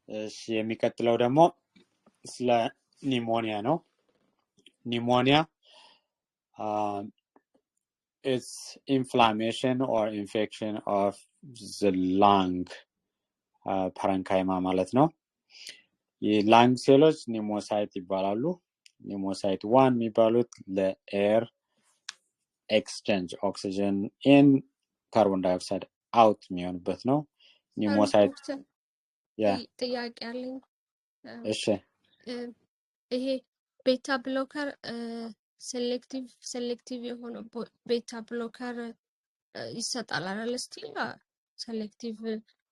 እሺ የሚከተለው ደግሞ ስለ ኒሞኒያ ነው ኒሞኒያ it's inflammation or infection of the lung parenchyma ማለት ነው የላንግ ሴሎች ኒሞሳይት ይባላሉ ኒሞሳይት 1 የሚባሉት ለኤር ኤክስቼንጅ ኦክሲጅን ኢን ካርቦን ዳይኦክሳይድ አውት የሚሆንበት ነው ኒሞሳይት ጥያቄ አለኝ እሺ ይሄ ቤታ ብሎከር ሴሌክቲቭ የሆነ ቤታ ብሎከር ይሰጣል አይደል ስቲል ሴሌክቲቭ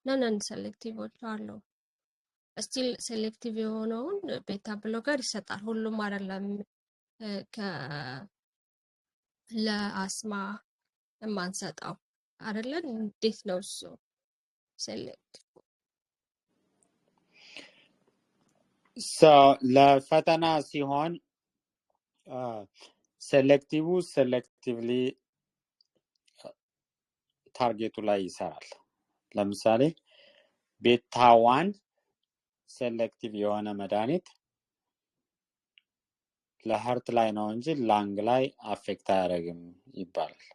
ነን ሴሌክቲቭዎች አሉ ስቲል ሴሌክቲቭ የሆነውን ቤታ ብሎከር ይሰጣል ሁሉም አይደለም ለአስማ የማንሰጣው አይደለ እንዴት ነው እሱ ሴሌክቲቭ ለፈተና ሲሆን ሴሌክቲቭሊ ታርጌቱ ላይ ይሰራል ለምሳሌ ቤታ 1 ሴሌክቲቭ የሆነ መድኃኒት ለሃርት ላይ ነው እንጂ ላንግ ላይ አፌክት አያደርግም ይባላል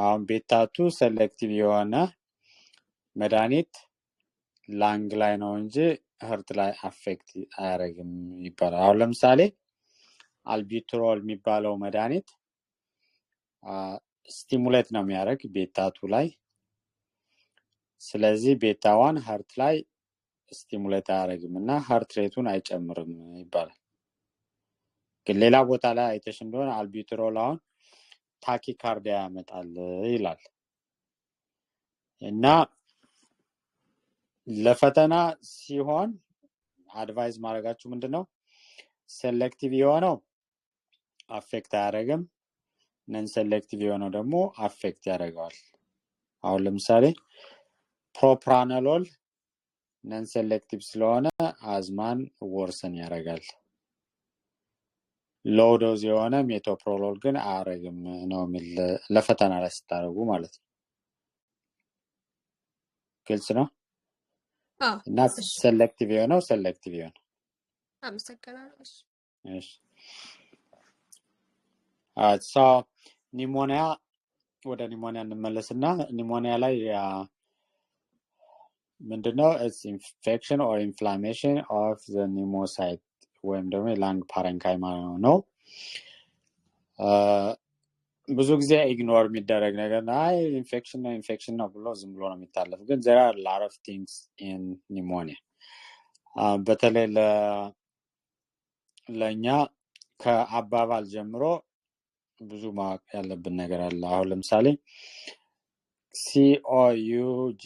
አሁን ቤታ 2 ሴሌክቲቭ የሆነ መድኃኒት ላንግ ላይ ነው እንጂ ሃርት ላይ አፌክት አያደርግም ይባላል አሁን ለምሳሌ አልቢትሮል የሚባለው መድኃኒት ስቲሙሌት ነው የሚያደርግ ቤታ 2 ላይ ስለዚህ ቤታ 1 ሃርት ላይ ስቲሙሌት አያደርግምና ሃርት ሬቱን አይጨምርም ይባላል ግን ሌላ ቦታ ላይ አይተሽ እንደሆነ አልቢትሮል አሁን ታኪካርዲያ ያመጣል ይላል እና ለፈተና ሲሆን አድቫይስ ማድረጋችሁ ምንድነው ሴሌክቲቭ የሆነው አፌክት አያደርግም ነን ሴሌክቲቭ የሆነው ደግሞ አፌክት ያደርጋል አሁን ለምሳሌ ፕሮፕራኖሎል ነን ሴሌክቲቭ ስለሆነ አዝማን ወርሰን ያደርጋል ሎው ዶዝ የሆነ ሜቶፕሮሎል ግን አያደርግም ነው የሚል ለፈተና ላይ ስታደርጉ ማለት ነው ግልጽ ነው እና ሴሌክቲቭ የሆነው ሴሌክቲቭ የሆነው አመሰግናለሁ እሺ ኒሞኒያ ወደ ኒሞኒያ እንመለስና ኒሞኒያ ላይ ምንድነው it's infection or inflammation of the pneumocyte ወይም ደግሞ lung parenchyma ነው ብዙ ጊዜ ኢግኖር የሚደረግ ነገር ነው ኢንፌክሽን ነው ብሎ ዝም ብሎ ነው የሚታለፍ ግን there are a lot of things in pneumonia በተለይ ለኛ ከአባባል ጀምሮ ብዙ ማወቅ ያለብን ነገር አለ አሁን ለምሳሌ COUGH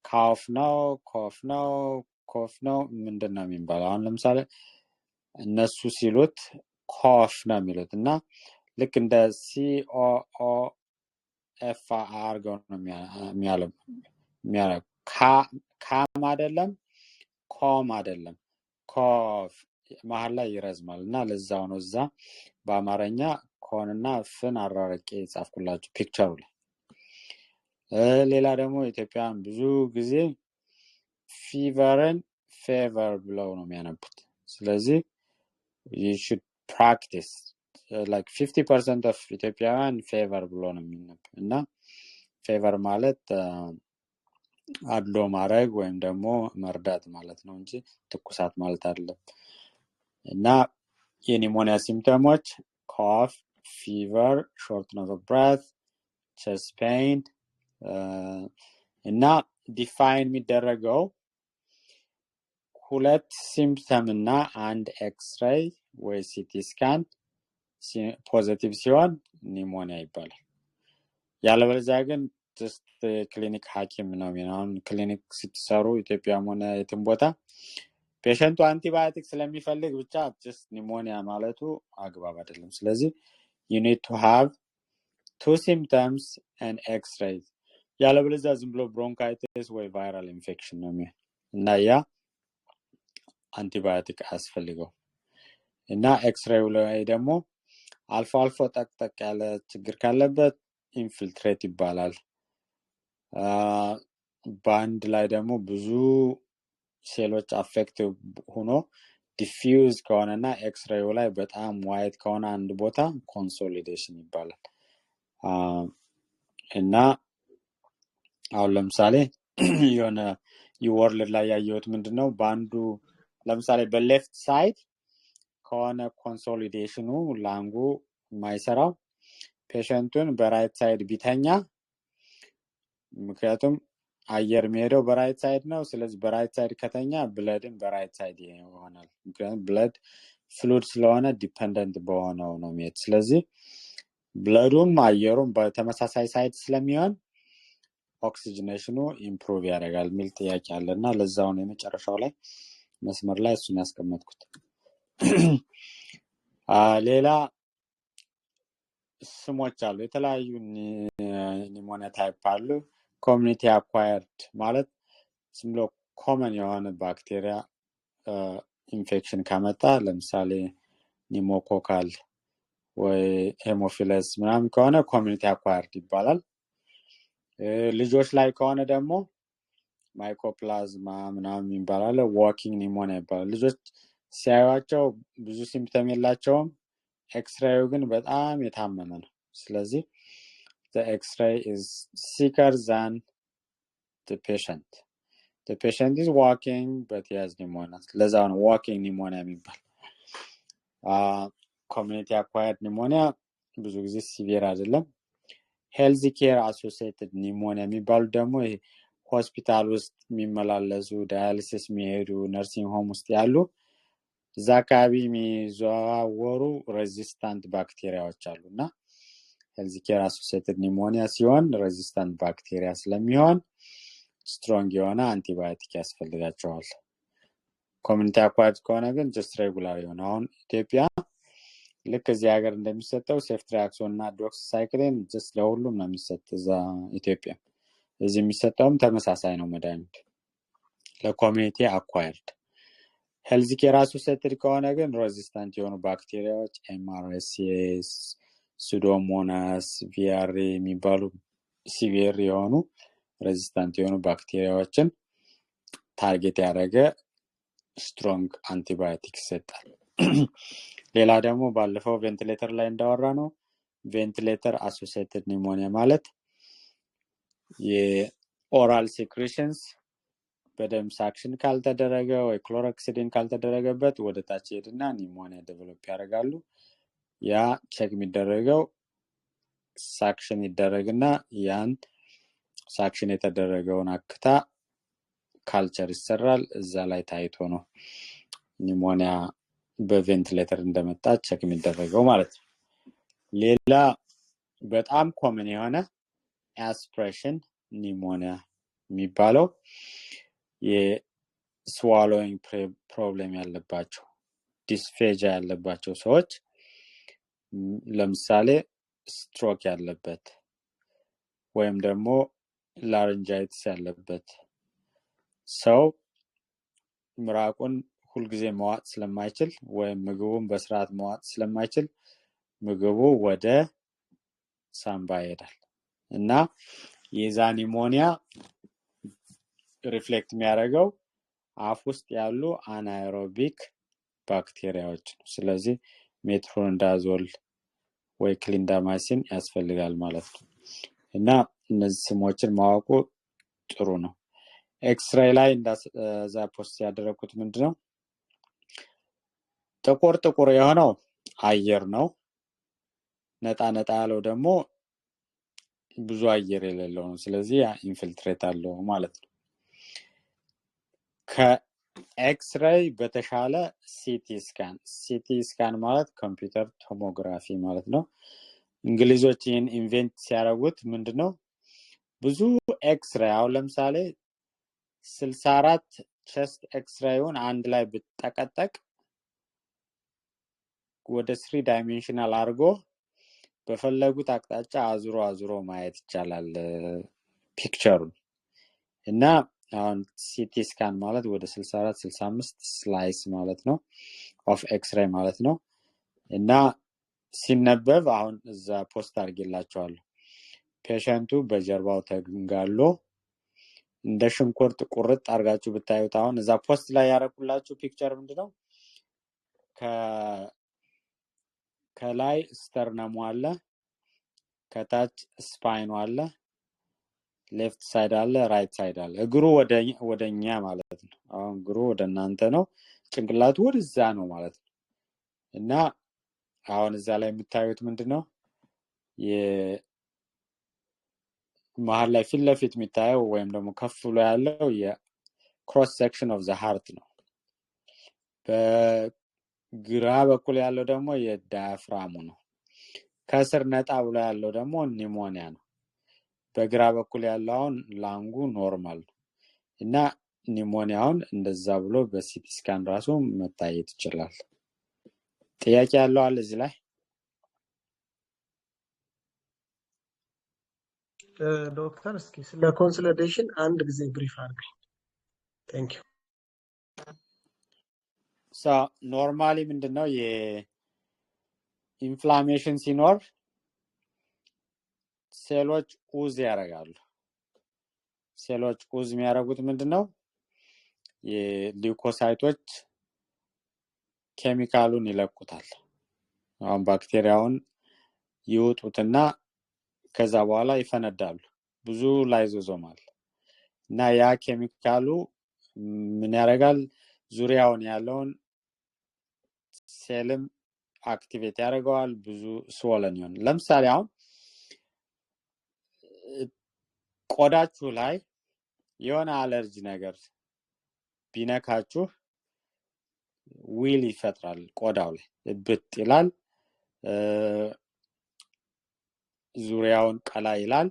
ካፍ ነው ምንድነው የሚባለው አሁን ለምሳሌ እነሱ ሲሉት ኮፍ ነው የሚሉት እና ልክ እንደ COOF አርገው ነው የሚያለው ካም አይደለም ኮም አይደለም ኮፍ መሃል ላይ ይረዝማል እና ለዛው ነው እዛ በአማርኛ ኮንና ፍን አራርቄ ጻፍኩላችሁ ፒክቸሩ ላይ ሌላ ደግሞ ኢትዮጵያን ብዙ ጊዜ ፊቨርን ፌቨር ብለው ነው የሚያነቡት ስለዚህ you should practice like 50% of Ethiopian favor ብሎ ነው የሚነብ እና ፌቨር ማለት አድሎ ማድረግ ወይም ደግሞ መርዳት ማለት ነው እንጂ ትኩሳት ማለት አይደለም እና የኒሞኒያ ሲምፕተሞች cough fever shortness of breath chest pain እና ዲፋይን የሚደረገው ሁለት ሲምፕተም እና አንድ ኤክስ-ሬይ ወይ ሲቲ ስካን ፖዚቲቭ ሲሆን ኒሞኒያ ይባላል ያለበለዚያ ግን just ክሊኒክ ሐኪም ነው የሚሆነው ክሊኒክ ሲሰሩ ኢትዮጵያም ሆነ የትም ቦታ ፔሸንቱ አንቲባዮቲክ ስለሚፈልግ ብቻ just ኒሞኒያ ማለቱ አግባብ አይደለም ስለዚህ you need to have two symptoms and x-ray ያለበለዚያ ዝም ብሎ ብሮንካይቲስ ወይ ቫይራል ኢንፌክሽን ነው የሚሆነው እና ያ አንቲባዮቲክ አስፈልገው እና ኤክስ-ሬይ ላይ ደግሞ አልፎ ጠቅጠቅ ያለ ችግር ካለበት ኢንፊልትሬት ይባላል ባንድ ላይ ደግሞ ብዙ ሴሎች አፌክት ሆኖ ዲፊውዝ ከሆነና ኤክስሬዩ ላይ በጣም ዋይት ከሆነ አንድ ቦታ ኮንሶሊዴሽን ይባላል። እና አሁን ለምሳሌ የሆነ የወርልድ ላይ ያየሁት ምንድነው ባንዱ ለምሳሌ በሌፍት ሳይድ ከሆነ ኮንሶሊዴሽኑ ላንጉ የማይሰራው ፔሸንቱን በራይት ሳይድ ቢተኛ ምክንያቱም አየር የሚሄደው በራይት ሳይድ ነው። ስለዚህ በራይት ሳይድ ከተኛ ብለድን በራይት ሳይድ ይሆናል። ምክንያቱም ብለድ ፍሉድ ስለሆነ ዲፔንደንት በሆነው ነው የሚሄድ። ስለዚህ ብለዱም አየሩም በተመሳሳይ ሳይድ ስለሚሆን ኦክሲጅኔሽኑ ኢምፕሩቭ ያደርጋል የሚል ጥያቄ አለና ለዛው ነው የመጨረሻው ላይ መስመር ላይ እሱን ያስቀመጥኩት። ሌላ ስሞች አሉ። የተለያዩ ኒሞኒያ ታይፕ አሉ። ኮሚኒቲ አኳየርድ ማለት ዝም ብሎ ኮመን የሆነ ባክቴሪያ ኢንፌክሽን ካመጣ ለምሳሌ ኒሞኮካል ወይ ሄሞፊለስ ምናምን ከሆነ ኮሚኒቲ አኳየርድ ይባላል። ልጆች ላይ ከሆነ ደግሞ ማይኮፕላዝማ ምናምን ይባላል። ዋኪንግ ኒሞኒያ ይባላል። ልጆች ሲያዩዋቸው ብዙ ሲምፕተም የላቸውም። ኤክስሬዩ ግን በጣም የታመመ ነው። ስለዚህ the x-ray is sicker than the patient. The patient is walking but he has pneumonia. ለዛ ነው walking pneumonia የሚባል። community acquired pneumonia ብዙ ጊዜ ሲቪር አይደለም። health care associated pneumonia የሚባሉ ደግሞ ሆስፒታል ውስጥ የሚመላለሱ ዳያሊሲስ የሚሄዱ ነርሲንግ ሆም ውስጥ ያሉ እዛ አካባቢ የሚዘዋወሩ ሬዚስታንት ባክቴሪያዎች አሉና ሄልዝ ኬር አሶሲኤትድ ኒሞኒያ ሲሆን ሬዚስታንት ባክቴሪያ ስለሚሆን ስትሮንግ የሆነ አንቲባዮቲክ ያስፈልጋቸዋል። ኮሚኒቲ አኳየርድ ከሆነ ግን ጀስት ሬጉላር የሆነ አሁን ኢትዮጵያ ልክ እዚህ ሀገር እንደሚሰጠው ሴፍትሪያክሶን እና ዶክሳይክሊን ጀስት ለሁሉም ነው የሚሰጥ እዛ ኢትዮጵያ። እዚህ የሚሰጠውም ተመሳሳይ ነው መድኃኒት ለኮሚኒቲ አኳየርድ። ሄልዝ ኬር አሶሲኤትድ ከሆነ ግን ሬዚስታንት የሆኑ ባክቴሪያዎች ኤምአርኤስኤስ፣ ሱዶሞናስ፣ ቪአርኤ የሚባሉ ሲቪር የሆኑ ሬዚስታንት የሆኑ ባክቴሪያዎችን ታርጌት ያደረገ ስትሮንግ አንቲባዮቲክ ይሰጣል። ሌላ ደግሞ ባለፈው ቬንቲሌተር ላይ እንዳወራ ነው ቬንቲሌተር አሶሲኤትድ ኒሞኒያ ማለት የኦራል ሴክሬሽንስ በደም ሳክሽን ካልተደረገ ወይ ክሎሮክሲዲን ካልተደረገበት ወደ ታች ሄድና ኒሞኒያ ዴቨሎፕ ያደርጋሉ። ያ ቼክ የሚደረገው ሳክሽን ይደረግና ያን ሳክሽን የተደረገውን አክታ ካልቸር ይሰራል። እዛ ላይ ታይቶ ነው ኒሞኒያ በቬንቲሌተር እንደመጣ ቼክ የሚደረገው ማለት ነው። ሌላ በጣም ኮመን የሆነ አስፕሬሽን ኒሞኒያ የሚባለው የስዋሎዊንግ ፕሮብሌም ያለባቸው ዲስፌጃ ያለባቸው ሰዎች ለምሳሌ ስትሮክ ያለበት ወይም ደግሞ ላሪንጃይቲስ ያለበት ሰው ምራቁን ሁልጊዜ መዋጥ ስለማይችል ወይም ምግቡን በስርዓት መዋጥ ስለማይችል ምግቡ ወደ ሳምባ ይሄዳል እና የዛ ኒሞኒያ ሪፍሌክት የሚያደርገው አፍ ውስጥ ያሉ አናኤሮቢክ ባክቴሪያዎች ነው። ስለዚህ ሜትሮንዳዞል ወይ ክሊንዳማይሲን ያስፈልጋል ማለት ነው እና እነዚህ ስሞችን ማወቁ ጥሩ ነው። ኤክስሬይ ላይ እንደዛ ፖስት ያደረኩት ምንድነው ጥቁር ጥቁር የሆነው አየር ነው። ነጣ ነጣ ያለው ደግሞ ብዙ አየር የሌለው ነው። ስለዚህ ኢንፊልትሬት አለው ማለት ነው። ከኤክስሬይ በተሻለ ሲቲ ስካን ማለት ኮምፒውተር ቶሞግራፊ ማለት ነው። እንግሊዞች ይህን ኢንቨንት ሲያደርጉት ምንድነው ብዙ ኤክስሬይ አሁን ለምሳሌ 64 ቸስት ኤክስሬዩን አንድ ላይ ብትጠቀጠቅ ወደ 3 ዳይሜንሽናል አድርጎ በፈለጉት አቅጣጫ አዙሮ ማየት ይቻላል ፒክቸሩን እና አሁን ሲቲ ስካን ማለት ወደ 64 65 ስላይስ ማለት ነው ኦፍ ኤክስሬይ ማለት ነው እና ሲነበብ አሁን እዛ ፖስት አድርጌላችኋለሁ ፔሸንቱ በጀርባው ተንጋሎ እንደ ሽንኩርት ቁርጥ አርጋችሁ ብታዩት አሁን እዛ ፖስት ላይ ያረኩላችሁ ፒክቸር ምንድነው ከላይ ስተርነሙ አለ ከታች ስፓይኑ አለ ሌፍት ሳይድ አለ ራይት ሳይድ አለ እግሩ ወደኛ ማለት ነው አሁን እግሩ ወደ እናንተ ነው ጭንቅላቱ ወደዛ ነው ማለት ነው እና አሁን እዛ ላይ የምታዩት ምንድነው የመሃል ላይ ፊት ለፊት የሚታየው ወይም ደግሞ ከፍ ብሎ ያለው የክሮስ ሴክሽን ኦፍ ዘ ሃርት ነው በግራ በኩል ያለው ደግሞ የዳያፍራሙ ነው ከስር ነጣ ብሎ ያለው ደግሞ ኒሞኒያ ነው በግራ በኩል ያለው ላንጉ ኖርማል ነው እና ኒሞኒያውን እንደዛ ብሎ በሲቲ ስካን ራሱ መታየት ይችላል ጥያቄ ያለው አለ እዚህ ላይ ዶክተር እስኪ ስለ ኮንሶሊዴሽን አንድ ጊዜ ብሪፍ አድርገኝ ቴንክ ዩ ኖርማሊ ምንድነው የኢንፍላሜሽን ሲኖር ሴሎች ኡዝ ያደርጋሉ ሴሎች ኡዝ የሚያደርጉት ምንድነው የሊውኮሳይቶች ኬሚካሉን ይለቁታል አሁን ባክቴሪያውን ይወጡትና ከዛ በኋላ ይፈነዳሉ ብዙ ላይዞዞማል እና ያ ኬሚካሉ ምን ያደርጋል ዙሪያውን ያለውን ሴልም አክቲቬት ያደርገዋል ብዙ ስወለን ይሆን ለምሳሌ አሁን ቆዳችሁ ላይ የሆነ አለርጂ ነገር ቢነካችሁ ዊል ይፈጥራል ቆዳው ላይ ብጥ ይላል ዙሪያውን ቀላ ይላል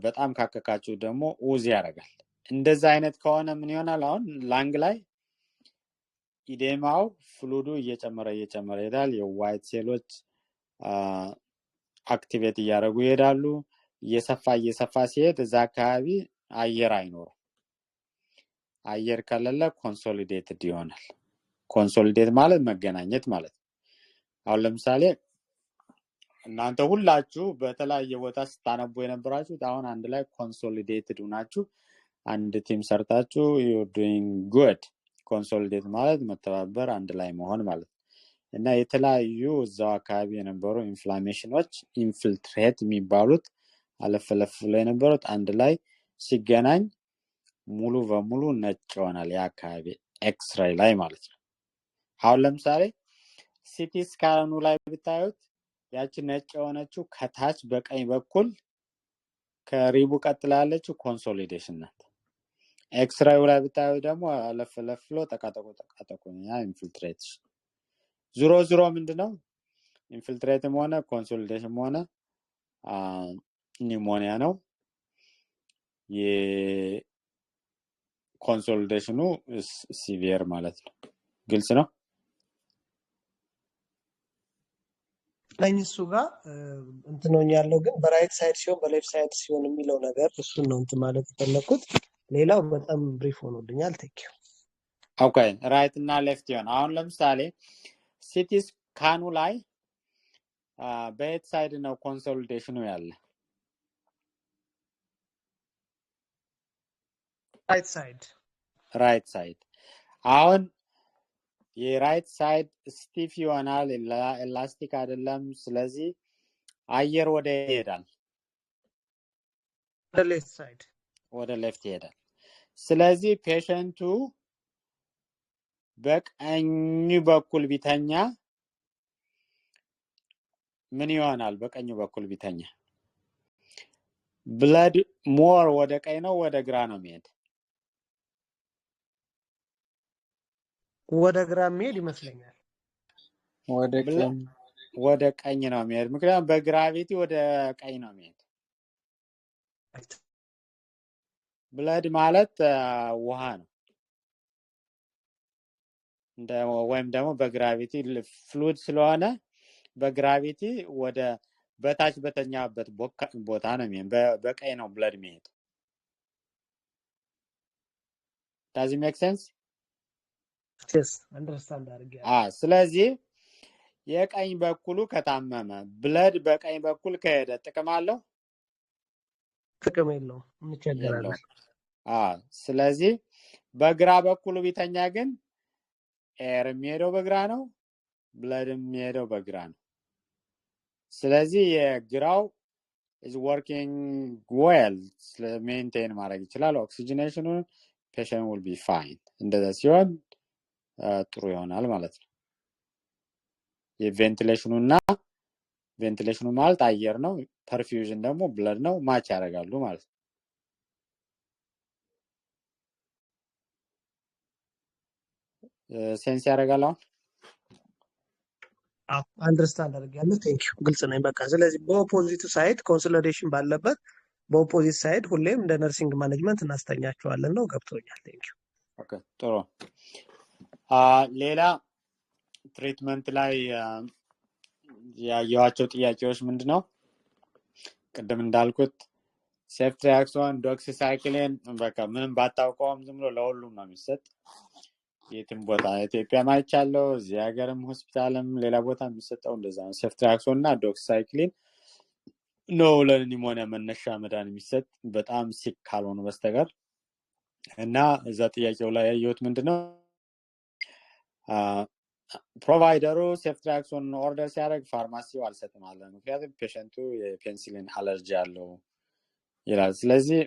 በጣም ካከካችሁ ደግሞ ኡዝ ያደርጋል እንደዛ አይነት ከሆነ ምን ይሆናል አሁን ላንግ ላይ ኢዴማው ፍሉዱ እየጨመረ ይሄዳል የዋይት ሴሎች አክቲቬት ያደርጉ ይሄዳሉ እየሰፋ ሲሄድ እዛ አካባቢ አየር አይኖርም አየር ከሌለ ኮንሶሊዴትድ ይሆናል ኮንሶሊዴት ማለት መገናኘት ማለት አሁን ለምሳሌ እናንተ ሁላችሁ በተለያየ ቦታ ስታነቡ የነበራችሁ አሁን አንድ ላይ ኮንሶሊዴትድ ሆናችሁ አንድ ቲም ሰርታችሁ you doing good ኮንሶሊዴት ማለት መተባበር አንድ ላይ መሆን ማለት እና የተለያዩ እዛው አካባቢ የነበሩ ኢንፍላሜሽኖች ኢንፊልትሬት የሚባሉት አለፈለፍ ላይ የነበሩት አንድ ላይ ሲገናኝ ሙሉ በሙሉ ነጭ ይሆናል ያ አካባቢ ኤክስሬይ ላይ ማለት ነው አሁን ለምሳሌ ሲቲ ስካኑ ላይ ብታዩት ያቺ ነጭ የሆነችው ከታች በቀኝ በኩል ከሪቡ ቀጥላ ያለችው ኮንሶሊዴሽን ናት ኤክስሬይ ላይ ብታዩት ደግሞ አለፈለፍሎ ተቃጠቁ ያ ኢንፊልትሬት ዙሮ ምንድነው ኢንፊልትሬትም ሆነ ኮንሶሊዴሽን ሆነ ኒሞኒያ ነው የኮንሶሊዴሽኑ ሲቪየር ማለት ነው ግልጽ ነው ለኝሱ ጋር እንትነው ያለው ግን በራይት ሳይድ ሲሆን በሌፍት ሳይድ ሲሆን የሚለው ነገር እሱን ነው እንት ማለት ፈለኩት ሌላው በጣም ብሪፍ ሆኖልኛል ቴንክ ዩ ኦኬ ራይት እና ሌፍት ይሆን አሁን ለምሳሌ ሲቲ ስካኑ ላይ በየት ሳይድ ነው ኮንሶሊዴሽኑ ያለ ራይት ሳይድ አሁን የራይት ሳይድ ስቲፍ ይሆናል ኤላስቲክ አይደለም ስለዚህ አየር ወደ ይሄዳል ወደ ሌፍት ይሄዳል ስለዚህ ፔሸንቱ በቀኝ በኩል ቢተኛ ምን ይሆናል በቀኝ በኩል ቢተኛ ብለድ ሞር ወደ ቀኝ ነው ወደ ግራ ነው የሚሄድ ወደ ግራ የሚሄድ ይመስለኛል ወደ ቀኝ ነው የሚሄድ ምክንያቱም በግራቪቲ ወደ ቀኝ ነው የሚሄድ ብለድ ማለት ውሃ ነው ወይም ደግሞ በግራቪቲ ፍሉድ ስለሆነ በግራቪቲ ወደ በታች በተኛበት ቦታ ነው የሚሄድ በቀኝ ነው ብለድ የሚሄድ does it make sense yes understand ስለዚህ የቀኝ በኩሉ ከታመመ ብለድ በቀኝ በኩል ከሄደ ጥቅም አለው ጥቅም የለውም እንቸገራለን። ስለዚህ በግራ በኩል ቢተኛ ግን ኤር የሚሄደው በግራ ነው፣ ብለድ የሚሄደው በግራ ነው። ስለዚህ የግራው is working well maintain ማድረግ ይችላል ኦክሲጅኔሽኑን patient will be fine እንደዛ ሲሆን ጥሩ ይሆናል ማለት ነው። የቬንቲሌሽኑና ቬንቲሌሽኑ ማለት አየር ነው፣ ፐርፊውዥን ደግሞ ብለድ ነው፣ ማች ያደርጋሉ ማለት ነው። ሴንስ ያደርጋል አሁን? አንደርስታንድ አድርጌያለሁ። ቴንክ ዩ ግልጽ ነኝ በቃ። ስለዚህ በኦፖዚቱ ሳይድ ኮንሲደሬሽን ባለበት በኦፖዚት ሳይድ ሁሌም እንደ ነርሲንግ ማኔጅመንት እናስተኛቸዋለን ነው። ገብቶኛል። ቴንክ ዩ። ኦኬ ጥሩ። ሌላ ትሪትመንት ላይ ያየኋቸው ጥያቄዎች ምንድነው? ቅድም እንዳልኩት ሴፍትሪያክሶን ዶክሲሳይክሊን በቃ ምንም ባታውቀውም ዝም ብሎ ለሁሉም ነው የሚሰጥ። የትም ቦታ ኢትዮጵያ ማይቻለው እዚህ ሀገርም ሆስፒታልም ሌላ ቦታ የሚሰጠው እንደዛ ነው። ሴፍትሪያክሶን እና ዶክሲሳይክሊን ነው ለኒሞኒያ መነሻ መድኃኒት የሚሰጥ በጣም ሲክ ካልሆኑ በስተቀር። እና እዛ ጥያቄው ላይ ያየሁት ምንድነው ፕሮቫይደሩ ሴፍትሪያክሶን ኦርደር ሲያደርግ ፋርማሲው አልሰጥም አለ። ምክንያቱም ፔሸንቱ የፔንሲሊን አለርጂ አለው ይላል። ስለዚህ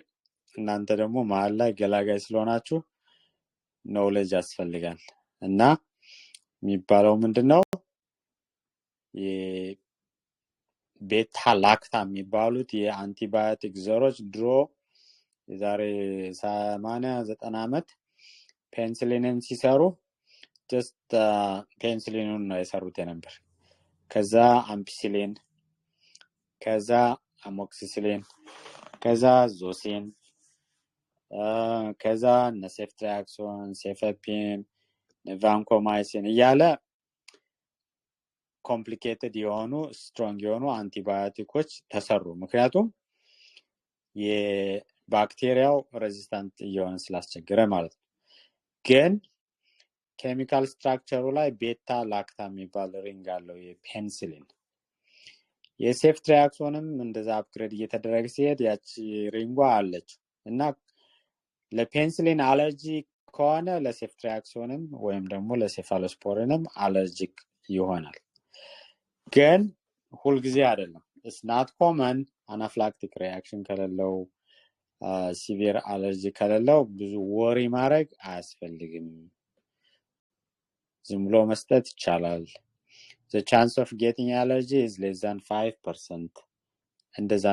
እናንተ ደግሞ መሀል ላይ ገላጋይ ስለሆናችሁ ኖሌጅ ያስፈልጋል። እና የሚባለው ምንድነው የቤታ ላክታ የሚባሉት የአንቲባዮቲክ ዘሮች ድሮ የዛሬ 80-90 ዓመት ፔንሲሊንን ሲሰሩ ጀስት ፔንሲሊኑን ነው የሰሩት የነበር። ከዛ አምፒሲሊን፣ ከዛ አሞክሲሲሊን፣ ከዛ ዞሲን፣ ከዛ ሴፍትሪያክሶን፣ ሴፈፒን፣ ቫንኮማይሲን እያለ ኮምፕሊኬትድ የሆኑ ስትሮንግ የሆኑ አንቲባዮቲኮች ተሰሩ። ምክንያቱም የባክቴሪያው ሬዚስታንት እየሆነ ስላስቸገረ ማለት ነው። ግን ኬሚካል ስትራክቸሩ ላይ ቤታ ላክታ የሚባል ሪንግ አለው የፔንሲሊን። የሴፍትሪያክሶንም እንደዛ አፕግሬድ እየተደረገ ሲሄድ ያቺ ሪንጓ አለች እና ለፔንሲሊን አለርጂ ከሆነ ለሴፍትሪያክሶንም ወይም ደግሞ ለሴፋሎስፖሪንም አለርጂክ ይሆናል። ግን ሁልጊዜ አይደለም። it's not common አናፍላክቲክ ሪአክሽን ከሌለው ሲቪር አለርጂ ከሌለው ብዙ ወሪ ማድረግ አያስፈልግም። ዝም ብሎ መስጠት ይቻላል። the chance of getting allergy is less than 5%. እንደዛ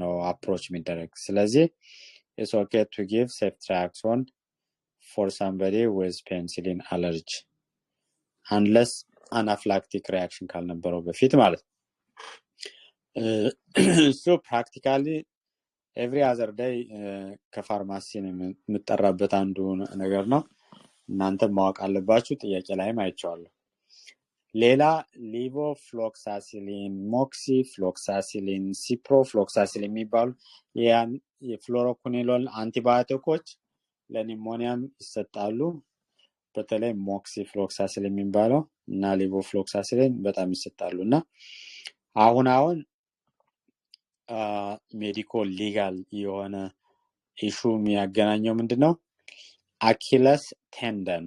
ነው አፕሮች የሚደረግ። ስለዚህ it's okay to give ceftriaxone for somebody with penicillin allergy unless anaphylactic reaction ካልነበረው በፊት ማለት ነው። so practically every other day ከፋርማሲ የምጠራበት አንዱ ነገር ነው። እናንተ ማወቅ አለባችሁ። ጥያቄ ላይም አይቻለሁ። ሌላ ሊቮፍሎክሳሲሊን፣ ሞክሲፍሎክሳሲሊን፣ ሲፕሮፍሎክሳሲሊን የሚባሉ የፍሎሮኩኒሎን አንቲባዮቲኮች ለኒሞኒያም ይሰጣሉ። በተለይ ሞክሲፍሎክሳሲሊን የሚባለው እና ሊቮፍሎክሳሲሊን በጣም ይሰጣሉ። እና አሁን ሜዲኮ ሊጋል የሆነ ኢሹ የሚያገናኘው ምንድነው? አኪለስ ቴንደን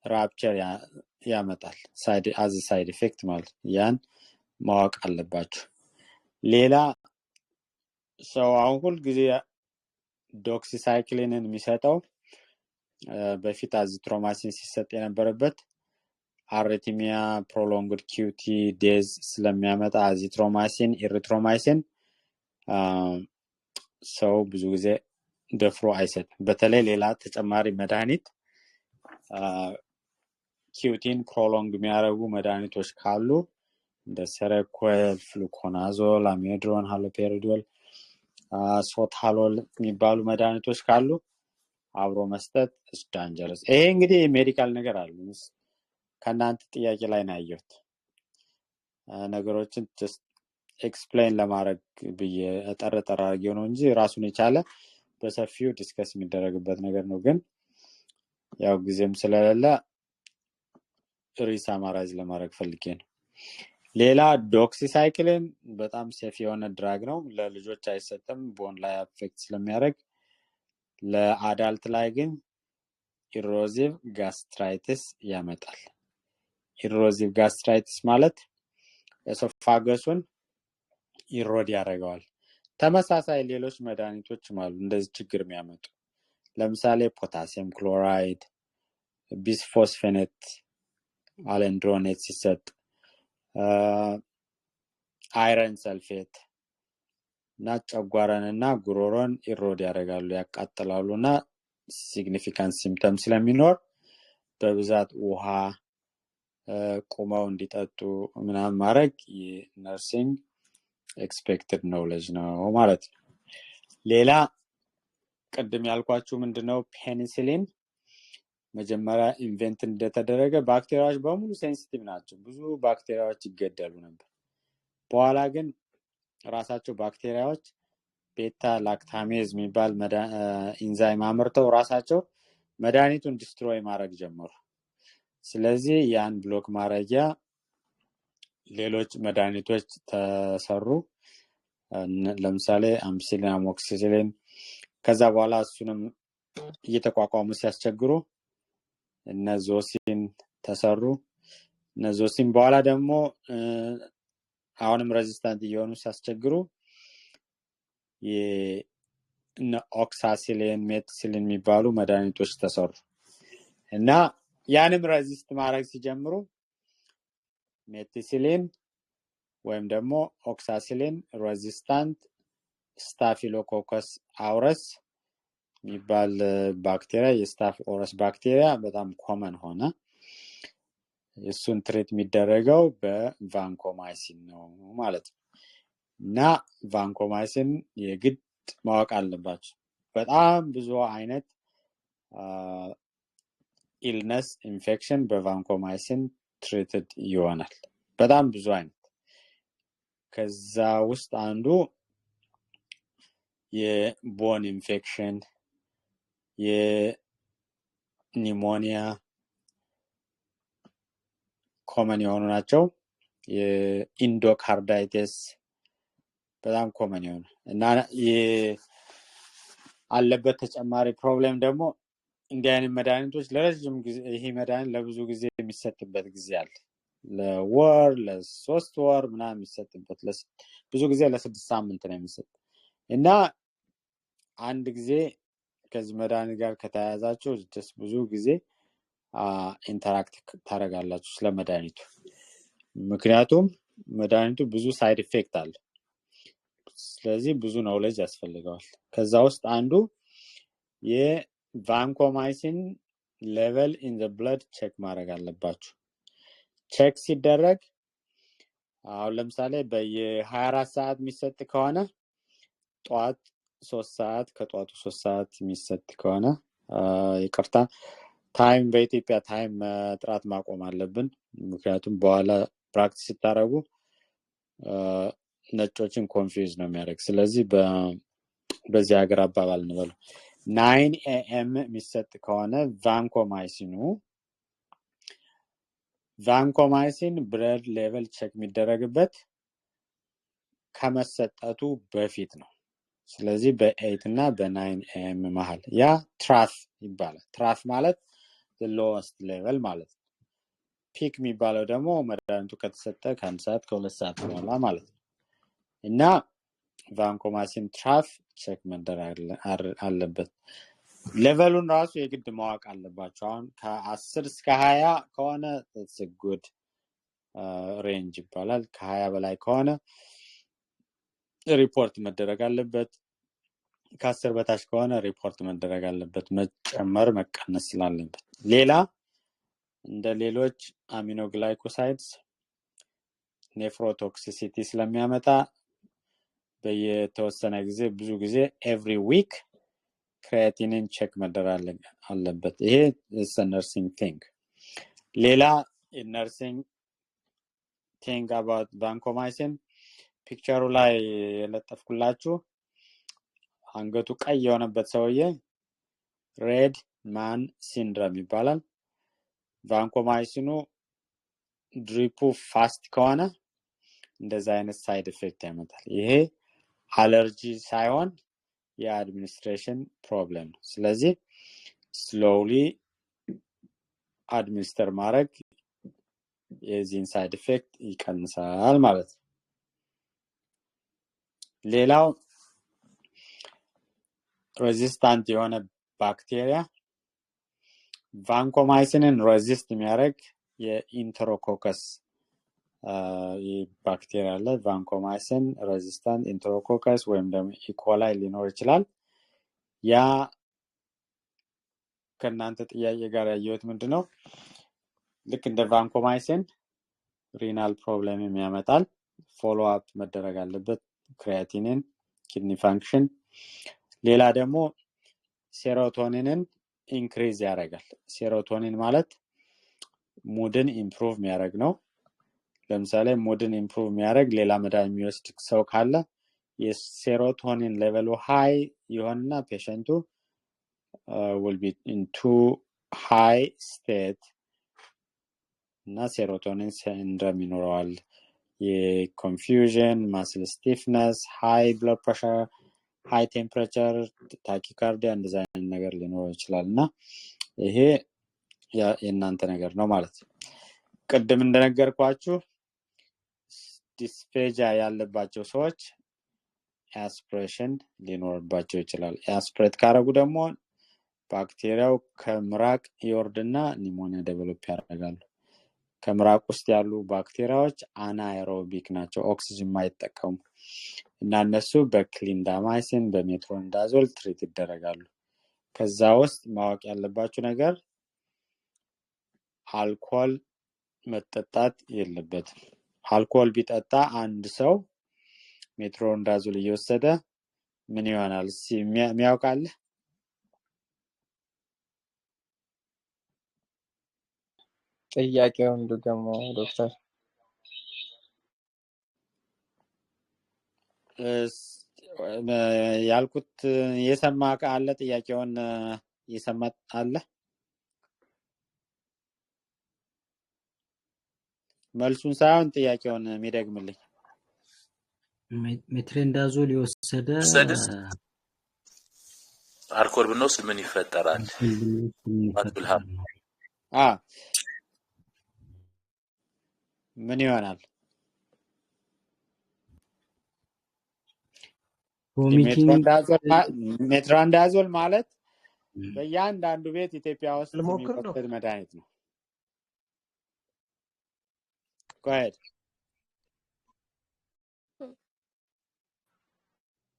ራፕቸር ያመጣል አዝ ሳይድ ኢፌክት ማለት ያን ማወቅ አለባችሁ። ሌላ ሰው አሁን ሁሉ ጊዜ ዶክሲሳይክሊንን የሚሰጠው በፊት አዚትሮማሲን ሲሰጥ የነበረበት አርቲሚያ ፕሮሎንግድ ኪዩቲ ዴዝ ስለሚያመጣ አዚትሮማሲን ኢሪትሮማይሲን ሰው ብዙ ጊዜ ደፍሮ አይሰጥም። በተለይ ሌላ ተጨማሪ መድኃኒት ኪዩቲን ፕሮሎንግ የሚያደርጉ መድኃኒቶች ካሉ እንደ ሰረኮል፣ ፍሉኮናዞል፣ አሚድሮን፣ ሃሎፔሪዶል፣ ሶታሎል የሚባሉ መድኃኒቶች ካሉ አብሮ መስጠት is dangerous። ይሄ እንግዲህ ሜዲካል ነገር አለ። ከናንተ ጥያቄ ላይ ነው ያየሁት። ነገሮችን just ኤክስፕሌን ለማድረግ ብዬ ጠረጠራ አድርጌው ነው እንጂ ራሱን የቻለ በሰፊው ዲስከስ የሚደረግበት ነገር ነው። ግን ያው ጊዜም ስለሌለ ሪሳማራይዝ ለማድረግ ፈልጌ ነው። ሌላ ዶክሲሳይክሊን በጣም ሴፍ የሆነ ድራግ ነው። ለልጆች አይሰጥም ቦን ላይ አፌክት ስለሚያደርግ። ለአዳልት ላይ ግን ኢሮዚቭ ጋስትራይቲስ ያመጣል። ኢሮዚቭ ጋስትራይቲስ ማለት ኤሶፋገሱን ኢሮድ ያደርገዋል። ተመሳሳይ ሌሎች መድኃኒቶችም አሉ እንደዚህ ችግር የሚያመጡ። ለምሳሌ ፖታሲየም ክሎራይድ፣ ቢስፎስፌኔት፣ አለንድሮኔት ሲሰጥ፣ አይረን ሰልፌት እና ጨጓራንና ጉሮሮን ኢሮድ ያደርጋሉ፣ ያቃጥላሉና ሲግኒፊካንት ሲምፕተም ስለሚኖር በብዛት ውሃ ቁመው እንዲጠጡ ምናምን ማድረግ የነርሲንግ ኤክስፔክትድ ኖውሌጅ ነው ማለት ነው። ሌላ ቅድም ያልኳችሁ ምንድነው ፔኒሲሊን መጀመሪያ ኢንቨንት እንደተደረገ ባክቴሪያዎች በሙሉ ሴንሲቲቭ ናቸው። ብዙ ባክቴሪያዎች ይገደሉ ነበር። በኋላ ግን ራሳቸው ባክቴሪያዎች ቤታ ላክታሜዝ የሚባል ኢንዛይም አምርተው ራሳቸው መድኃኒቱን ዲስትሮይ ማድረግ ጀመሩ። ስለዚህ ያን ብሎክ ማድረጊያ ሌሎች መድኃኒቶች ተሰሩ። ለምሳሌ አምሲሊን፣ አሞክሲሲሊን። ከዛ በኋላ እሱንም እየተቋቋሙ ሲያስቸግሩ እነ ዞሲን ተሰሩ። እነ ዞሲን በኋላ ደግሞ አሁንም ሬዚስታንት እየሆኑ ሲያስቸግሩ የነ ኦክሳሲሊን፣ ሜትሲሊን የሚባሉ መድኃኒቶች ተሰሩ እና ያንም ሬዚስት ማድረግ ሲጀምሩ ሜትሲሊን ወይም ደግሞ ኦክሳሲሊን ሬዚስታንት ስታፊሎኮከስ አውረስ የሚባል ባክቴሪያ የስታፍ ኦረስ ባክቴሪያ በጣም ኮመን ሆነ። እሱን ትሪት የሚደረገው በቫንኮማይሲን ነው ማለት ነው። እና ቫንኮማይሲን የግድ ማወቅ አለባቸው። በጣም ብዙ አይነት ኢልነስ ኢንፌክሽን በቫንኮማይሲን ትሪትድ ይሆናል። በጣም ብዙ አይነት። ከዛ ውስጥ አንዱ የቦን ኢንፌክሽን፣ የኒሞኒያ ኮመን የሆኑ ናቸው። የኢንዶካርዳይቲስ በጣም ኮመን የሆኑ እና አለበት ተጨማሪ ፕሮብሌም ደግሞ እንዲህ አይነት መድኃኒቶች ለረጅም ጊዜ ይሄ መድኃኒት ለብዙ ጊዜ የሚሰጥበት ጊዜ አለ። ለወር ለ3 ወር ምናምን የሚሰጥበት ብዙ ጊዜ ለ6 ሳምንት ነው የሚሰጥ እና አንድ ጊዜ ከዚህ መድኃኒት ጋር ከተያያዛችሁ ብዙ ጊዜ ኢንተራክት ታደርጋላችሁ ስለመድኃኒቱ። ምክንያቱም መድኃኒቱ ብዙ ሳይድ ኢፌክት አለ። ስለዚህ ብዙ ኖውሌጅ ያስፈልገዋል። ከዛ ውስጥ አንዱ የቫንኮማይሲን ሌቨል ኢን ዘ ብለድ ቼክ ማድረግ አለባችሁ። ቼክ ሲደረግ አሁን ለምሳሌ በየ24 ሰዓት የሚሰጥ ከሆነ ጠዋት 3 ሰዓት ከጧቱ 3 ሰዓት የሚሰጥ ከሆነ ይቅርታ ታይም በኢትዮጵያ ታይም ጥራት ማቆም አለብን። ምክንያቱም በኋላ ፕራክቲስ ሲታረጉ ነጮችን ኮንፊውዝ ነው የሚያደርግ። ስለዚህ በዚህ ሀገር አባባል እንበለው 9 AM የሚሰጥ ከሆነ ቫንኮማይሲን ብለድ ሌቨል ቼክ የሚደረግበት ከመሰጠቱ በፊት ነው። ስለዚህ በ8 እና በ9 AM መሃል ያ ትራፍ ይባላል። ትራፍ ማለት the lowest level ማለት ነው። ፒክ የሚባለው ደግሞ መድኃኒቱ ከተሰጠ ከ1 ሰዓት ከ2 ሰዓት በኋላ ማለት ነው። እና ቫንኮማይሲን ትራፍ ቼክ መደረግ አለበት። ሌቨሉን ራሱ የግድ ማወቅ አለባቸው። አሁን ከ10 እስከ 20 ከሆነ it's a good range ይባላል። ከ20 በላይ ከሆነ ሪፖርት መደረግ አለበት። ከ10 በታች ከሆነ ሪፖርት መደረግ አለበት፣ መጨመር መቀነስ ስላለበት። ሌላ እንደ ሌሎች አሚኖግላይኮሳይድስ ኔፍሮቶክሲሲቲ ስለሚያመጣ በየተወሰነ ጊዜ ብዙ ጊዜ ኤቭሪ ዊክ ክሬቲኒን ቼክ መደረግ አለበት። ይሄ is a nursing thing። ሌላ nursing thing about vancomycin ፒክቸሩ ላይ የለጠፍኩላችሁ አንገቱ ቀይ የሆነበት ሰውዬ ሬድ ማን ሲንድሮም ይባላል። ቫንኮማይሲኑ ድሪፑ ፋስት ከሆነ እንደዛ አይነት ሳይድ ኢፌክት ያመጣል። ይሄ አለርጂ ሳይሆን የአድሚኒስትሬሽን ፕሮብሌም ነው። ስለዚህ ስሎሊ አድሚኒስተር ማድረግ የዚህን ሳይድ ኢፌክት ይቀንሳል ማለት ነው። ሌላው ሬዚስታንት የሆነ ባክቴሪያ ቫንኮማይሲንን ሬዚስት የሚያደርግ የኢንተሮኮከስ ባክቴሪያ አለ። ቫንኮማይሲን ሬዚስታንት ኢንተሮኮከስ ወይም ደግሞ ኢኮላይ ሊኖር ይችላል። ያ ከእናንተ ጥያቄ ጋር ያየሁት ምንድነው ልክ እንደ ቫንኮማይሲን ሪናል ፕሮብሌም ያመጣል። ፎሎ አፕ መደረግ አለበት። ክሪያቲኒን፣ ኪድኒ ፋንክሽን። ሌላ ደግሞ ሴሮቶኒንን ኢንክሪዝ ያደርጋል። ሴሮቶኒን ማለት ሙድን ኢምፕሩቭ የሚያደርግ ነው። ለምሳሌ ሙድን ኢምፕሩቭ የሚያደርግ ሌላ መድኃኒት የሚወስድ ሰው ካለ የሴሮቶኒን ሌቨሉ ሃይ ይሆንና ፔሸንቱ will be in too high state እና ሴሮቶኒን ሲንድሮም ይኖረዋል። የኮንፊውዥን፣ ማስል ስቲፍነስ፣ ሃይ ብለድ ፕሬሸር፣ ሃይ ቴምፕሬቸር፣ ታኪካርዲያ እንደዛ አይነት ነገር ሊኖር ይችላል እና ይሄ የእናንተ ነገር ነው ማለት ነው። ቅድም እንደነገርኳችሁ ዲስፌጂያ ያለባቸው ሰዎች አስፕሬሽን ሊኖርባቸው ይችላል። አስፕሬት ካረጉ ደግሞ ባክቴሪያው ከምራቅ ይወርድና ኒሞኒያ ዴቨሎፕ ያደርጋሉ። ከምራቅ ውስጥ ያሉ ባክቴሪያዎች አናኤሮቢክ ናቸው፣ ኦክሲጅን ማይጠቀሙ እና እነሱ በክሊንዳማይሲን በሜትሮንዳዞል ትሪት ይደረጋሉ። ከዛ ውስጥ ማወቅ ያለባችሁ ነገር አልኮል መጠጣት የለበትም። አልኮል ቢጠጣ አንድ ሰው ሜትሮንዳዞል እየወሰደ ምን ይሆናል የሚያውቃል? ጥያቄውን ደግሞ ዶክተር ያልኩት የሰማ ካለ ጥያቄውን የሰማ አለ? መልሱን ሳይሆን ጥያቄውን የሚደግምልኝ። ሜትሮንዳዞል የወሰደ አልኮል ብንወስድ ምን ይፈጠራል? ምን ይሆናል? ሜትሮንዳዞል ማለት በእያንዳንዱ ቤት ኢትዮጵያ ውስጥ የሚወሰድ መድኃኒት ነው። ቆይድ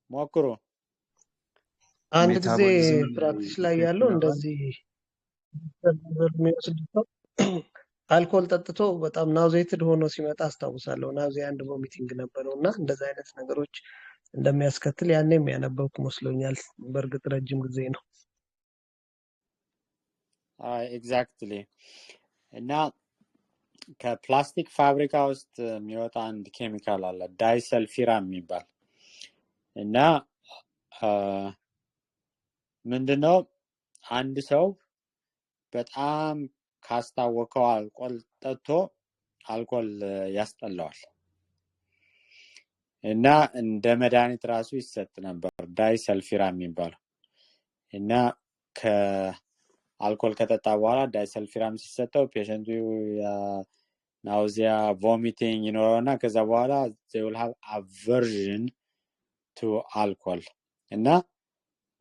ሞክሩ። አንድ ጊዜ ፕራክቲስ ላይ ያለው እንደዚህ አልኮል ጠጥቶ በጣም ናውዜትድ ሆኖ ሲመጣ አስታውሳለሁ። ናውዚያ አንድ ቮሚቲንግ ነበረውና እንደዚህ አይነት ነገሮች እንደሚያስከትል ያኔም ያነበብኩ መስሎኛል። በእርግጥ ረጅም ጊዜ ነው። ኤግዛክትሊ። እና ከፕላስቲክ ፋብሪካ ውስጥ የሚወጣ አንድ ኬሚካል አለ ዳይሰልፊራም የሚባል እና ምንድነው አንድ ሰው በጣም ካስታወቀው አልኮል ጠጥቶ አልኮል ያስጠላዋል እና እንደ መድኃኒት ራሱ ይሰጥ ነበር ዳይሰልፊራም የሚባለው እና ከአልኮል ከጠጣ በኋላ ዳይሰልፊራም ሲሰጠው ፔሸንቱ ናውዚያ ቮሚቲንግ ይኖረውና ከዛ በኋላ they will have aversion to alcohol እና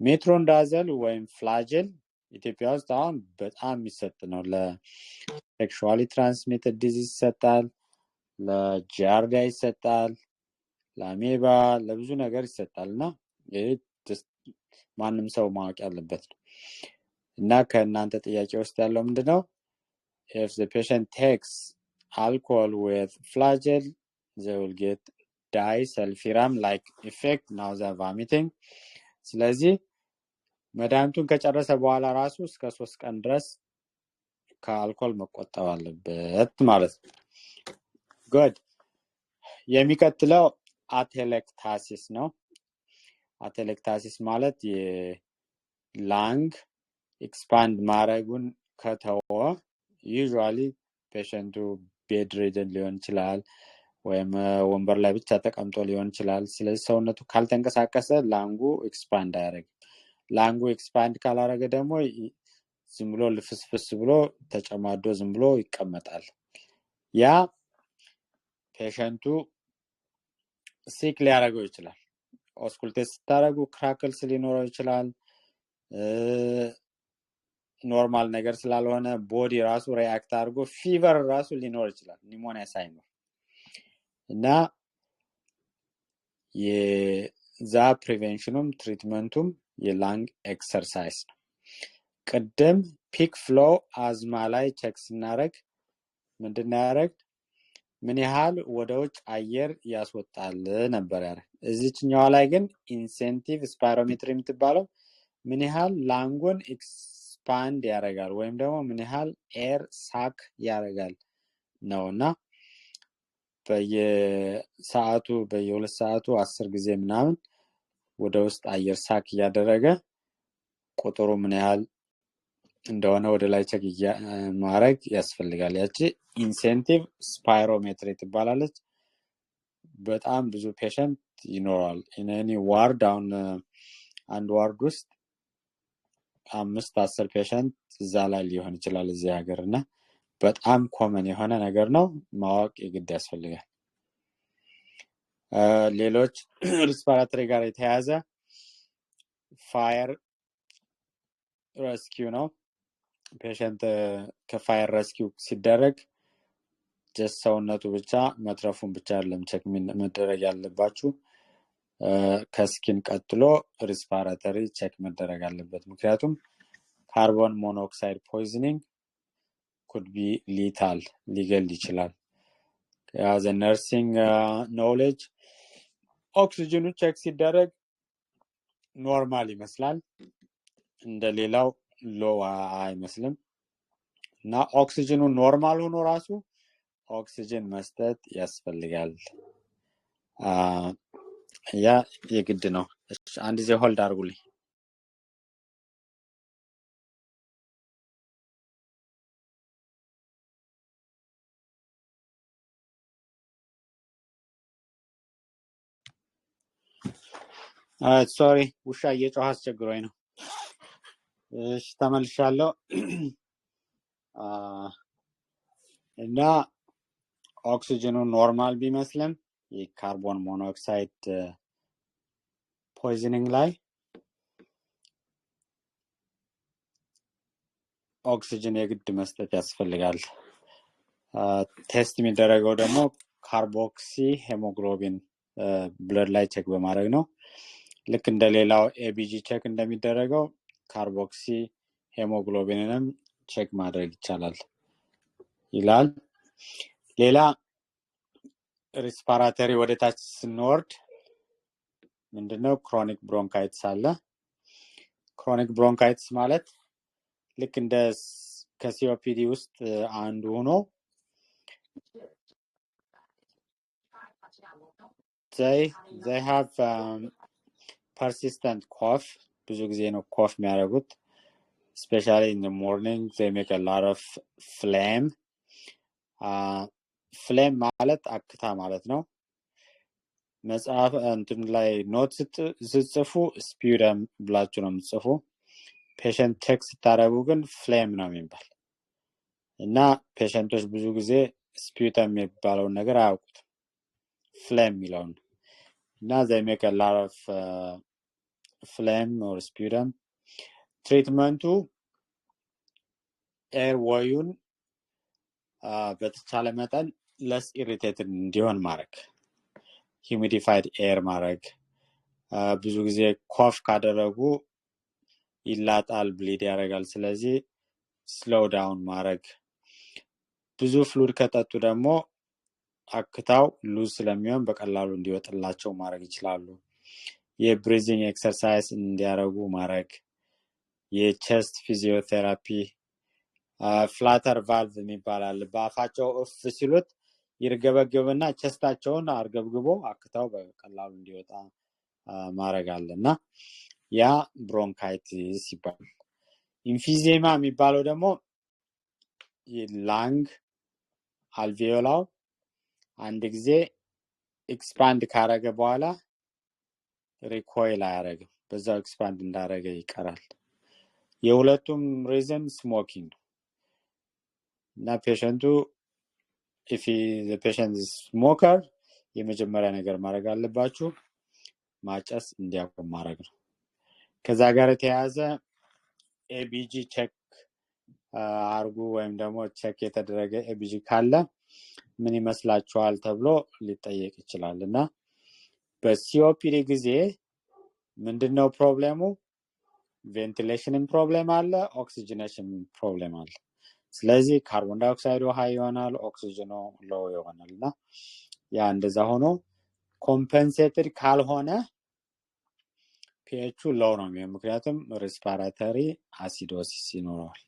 ሜትሮንዳዞል ወይም ፍላጀል ኢትዮጵያ ውስጥ አሁን በጣም የሚሰጥ ነው። ለሴክሹዋሊ ትራንስሚትድ ዲዚዝ ይሰጣል፣ ለጂአርዲያ ይሰጣል፣ ለአሜባ ለብዙ ነገር ይሰጣል እና ይሄ ማንም ሰው ማወቅ ያለበት ነው። እና ከእናንተ ጥያቄ ውስጥ ያለው ምንድነው if the patient takes alcohol with flagell they will get disulfiram like effect nausea vomiting ስለዚህ መድኃኒቱን ከጨረሰ በኋላ ራሱ እስከ 3 ቀን ድረስ ከአልኮል መቆጠብ አለበት ማለት ነው። ጉድ። የሚቀጥለው አቴሌክታሲስ ነው። አቴሌክታሲስ ማለት የላንግ ኤክስፓንድ ማድረጉን ከተወ ዩዥዋሊ ፔሸንቱ ቤድ ሪድን ሊሆን ይችላል ወይም ወንበር ላይ ብቻ ተቀምጦ ሊሆን ይችላል። ስለዚህ ሰውነቱ ካልተንቀሳቀሰ ላንጉ ኤክስፓንድ አያደርግም። ላንጉ ኤክስፓንድ ካላደረገ ደግሞ ዝም ብሎ ልፍስፍስ ብሎ ተጨማዶ ዝም ብሎ ይቀመጣል። ያ ፔሸንቱ ሲክ ሊያደርገው ይችላል። ኦስኩልቴት ስታደርጉ ክራክልስ ሊኖረው ይችላል። ኖርማል ነገር ስላልሆነ ቦዲ ራሱ ሪአክት አድርጎ ፊቨር ራሱ ሊኖር ይችላል ኒሞኒያ ሳይኖር እና የዛ ፕሪቬንሽኑም ትሪትመንቱም የላንግ ኤክሰርሳይዝ ነው። ቅድም ፒክ ፍሎ አዝማ ላይ ቼክ ስናደርግ ምንድነው ያደረግ ምን ያህል ወደ ውጭ አየር ያስወጣል ነበር ያደረግ። እዚህኛው ላይ ግን ኢንሴንቲቭ ስፓይሮሜትሪ የምትባለው ምን ያህል ላንጉን ኤክስፓንድ ያደርጋል ወይም ደግሞ ምን ያህል ኤር ሳክ ያደርጋል ነውና በየሰዓቱ በየ2 ሰዓቱ 10 ጊዜ ምናምን ወደ ውስጥ አየር ሳክ ያደረገ ቁጥሩ ምን ያህል እንደሆነ ወደ ላይ ቼክ ማድረግ ያስፈልጋል። ያቺ ኢንሴንቲቭ ስፓይሮሜትሪ ትባላለች። በጣም ብዙ ፔሸንት ይኖራል። እኔ ዋርድ አሁን አንድ ዋርድ ውስጥ 5-10 ፔሸንት እዛ ላይ ሊሆን ይችላል እዚህ ሀገርና በጣም ኮመን የሆነ ነገር ነው። ማወቅ የግድ ያስፈልጋል። ሌሎች ሪስፓራቶሪ ጋር የተያያዘ ፋየር ሬስኪው ነው። ፔሸንት ከፋየር ሬስኪው ሲደረግ ጀስት ሰውነቱ ብቻ መትረፉን ብቻ አይደለም ቼክ መደረግ ያለባችሁ። ከስኪን ቀጥሎ ሪስፓራቶሪ ቼክ መደረግ አለበት። ምክንያቱም ካርቦን ሞኖክሳይድ ፖይዝኒንግ could be lethal ሊገል ይችላል። as a nursing knowledge ኦክሲጅኑ ቼክ ሲደረግ ኖርማል ይመስላል፣ እንደሌላው ሎው አይመስልም እና ኦክሲጅኑ ኖርማል ሆኖ ራሱ ኦክሲጅን መስጠት ያስፈልጋል። ያ የግድ ነው። አንድ ጊዜ ሆልድ አድርጉልኝ። ሶሪ ውሻ እየጮኸ አስቸግሮኝ ነው። እሺ ተመልሻለሁ። እና ኦክሲጅኑ ኖርማል ቢመስልም የካርቦን ሞኖክሳይድ ፖይዝኒንግ ላይ ኦክሲጅን የግድ መስጠት ያስፈልጋል። ቴስት የሚደረገው ደግሞ ካርቦክሲ ሄሞግሎቢን ብለድ ላይ ቼክ በማድረግ ነው። ልክ እንደሌላው ኤቢጂ ቼክ እንደሚደረገው ካርቦክሲ ሄሞግሎቢንንም ቼክ ማድረግ ይቻላል ይላል። ሌላ ሪስፓራቶሪ ወደ ታች ስንወርድ ምንድነው ክሮኒክ ብሮንካይትስ አለ። ክሮኒክ ብሮንካይትስ ማለት ልክ እንደ ከሲኦፒዲ ውስጥ አንዱ ሆኖ they have persistent cough ብዙ ጊዜ ነው ኮፍ የሚያደርጉት especially in the morning they make a lot of phlegm phlegm ማለት አክታ ማለት ነው። መጽሐፍ እንትን ላይ ኖት ስትጽፉ ስፒዩደም ብላችሁ ነው የምትጽፉ። ፔሸንት ቼክ ስታደርጉ ግን ፍሌም ነው የሚባል እና ፔሸንቶች ብዙ ጊዜ ስፒዩደም የሚባለውን ነገር አያውቁትም ፍሌም የሚለውን እና they make a lot of phlegm or sputum። ትሪትመንቱ ኤርዌዩን በተቻለ መጠን ለስ ኢሪቴትድ እንዲሆን ማድረግ፣ ሂዩሚዲፋይድ ኤር ማድረግ። ብዙ ጊዜ ኮፍ ካደረጉ ይላጣል፣ ብሊድ ያደርጋል። ስለዚህ ስሎው ዳውን ማድረግ። ብዙ ፍሉድ ከጠጡ ደግሞ አክታው ሉዝ ስለሚሆን በቀላሉ እንዲወጥላቸው ማድረግ ይችላሉ። የብሪዚንግ ኤክሰርሳይዝ እንዲያደርጉ ማድረግ። የቼስት ፊዚዮቴራፒ ፍላተር ቫልቭ የሚባላል። በአፋቸው እፍ ሲሉት ይርገበገብና ቸስታቸውን አርገብግቦ አክታው በቀላሉ እንዲወጣ ማድረግ አለና ያ ብሮንካይቲስ ይባላል። ኢንፊዜማ የሚባለው ደግሞ ላንግ አልቬዮላው አንድ ጊዜ ኤክስፓንድ ካረገ በኋላ ሪኮይል አያረግም፣ በዛው ኤክስፓንድ እንዳረገ ይቀራል። የሁለቱም ሪዝን ስሞኪንግ ነው እና ፔሸንቱ if the patient is smoker የመጀመሪያ ነገር ማድረግ አለባችሁ ማጨስ እንዲያቆም ማድረግ ነው። ከዛ ጋር የተያያዘ ኤቢጂ ቼክ አርጉ ወይም ደግሞ ቼክ የተደረገ ኤቢጂ ካለ ምን ይመስላችኋል ተብሎ ሊጠየቅ ይችላልና በሲኦፒዲ ጊዜ ምንድነው ፕሮብሌሙ? ቬንቲሌሽን ፕሮብሌም አለ፣ ኦክሲጅኔሽን ፕሮብሌም አለ። ስለዚህ ካርቦን ዳይኦክሳይዱ ሃይ ይሆናል፣ ኦክሲጅኑ ሎው ይሆናልና ያ እንደዛ ሆኖ ኮምፐንሴትድ ካልሆነ ፒኤቹ ሎው ነው የሚሆነው፣ ምክንያቱም ሬስፓራቶሪ አሲዶሲስ ይኖረዋል።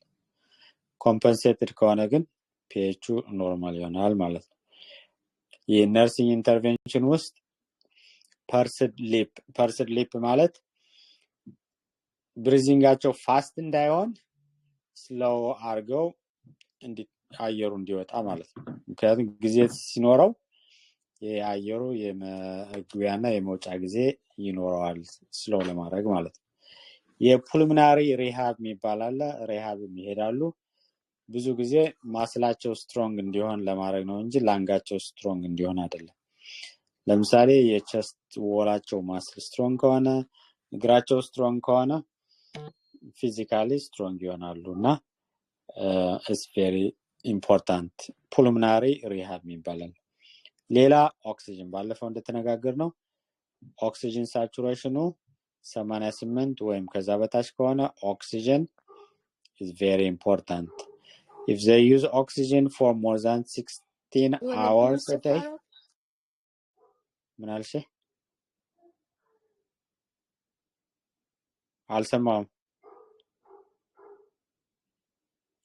ኮምፐንሴትድ ከሆነ ግን ፒኤቹ ኖርማል ይሆናል ማለት ነው። የነርሲንግ ኢንተርቬንሽን ውስጥ ፐርስድ ሊፕ ማለት ብሪዚንጋቸው ፋስት እንዳይሆን ስሎው አርገው አየሩ እንዲወጣ ማለት ነው። ምክንያቱም ጊዜ ሲኖረው የአየሩ የመግቢያና የመውጫ ጊዜ ይኖረዋል ስሎው ለማድረግ ማለት ነው። የፑልሞናሪ ሪሃብ የሚባላል ሪሃብ ይሄዳሉ። ብዙ ጊዜ ማስላቸው ስትሮንግ እንዲሆን ለማድረግ ነው እንጂ ላንጋቸው ስትሮንግ እንዲሆን አይደለም። ለምሳሌ የቸስት ወላቸው ማስል ስትሮንግ ከሆነ እግራቸው ስትሮንግ ከሆነ ፊዚካሊ ስትሮንግ ይሆናሉና ኢትስ ቬሪ ኢምፖርታንት ፑልሞናሪ ሪሃብ የሚባላል። ሌላ ኦክሲጅን ባለፈው እንደተነጋገር ነው ኦክሲጅን ሳቹሬሽኑ 88 ወይም ከዛ በታች ከሆነ ኦክሲጅን is very important. If they use oxygen for more than 16 hours a day ምን አልሽ? አልሰማሁም።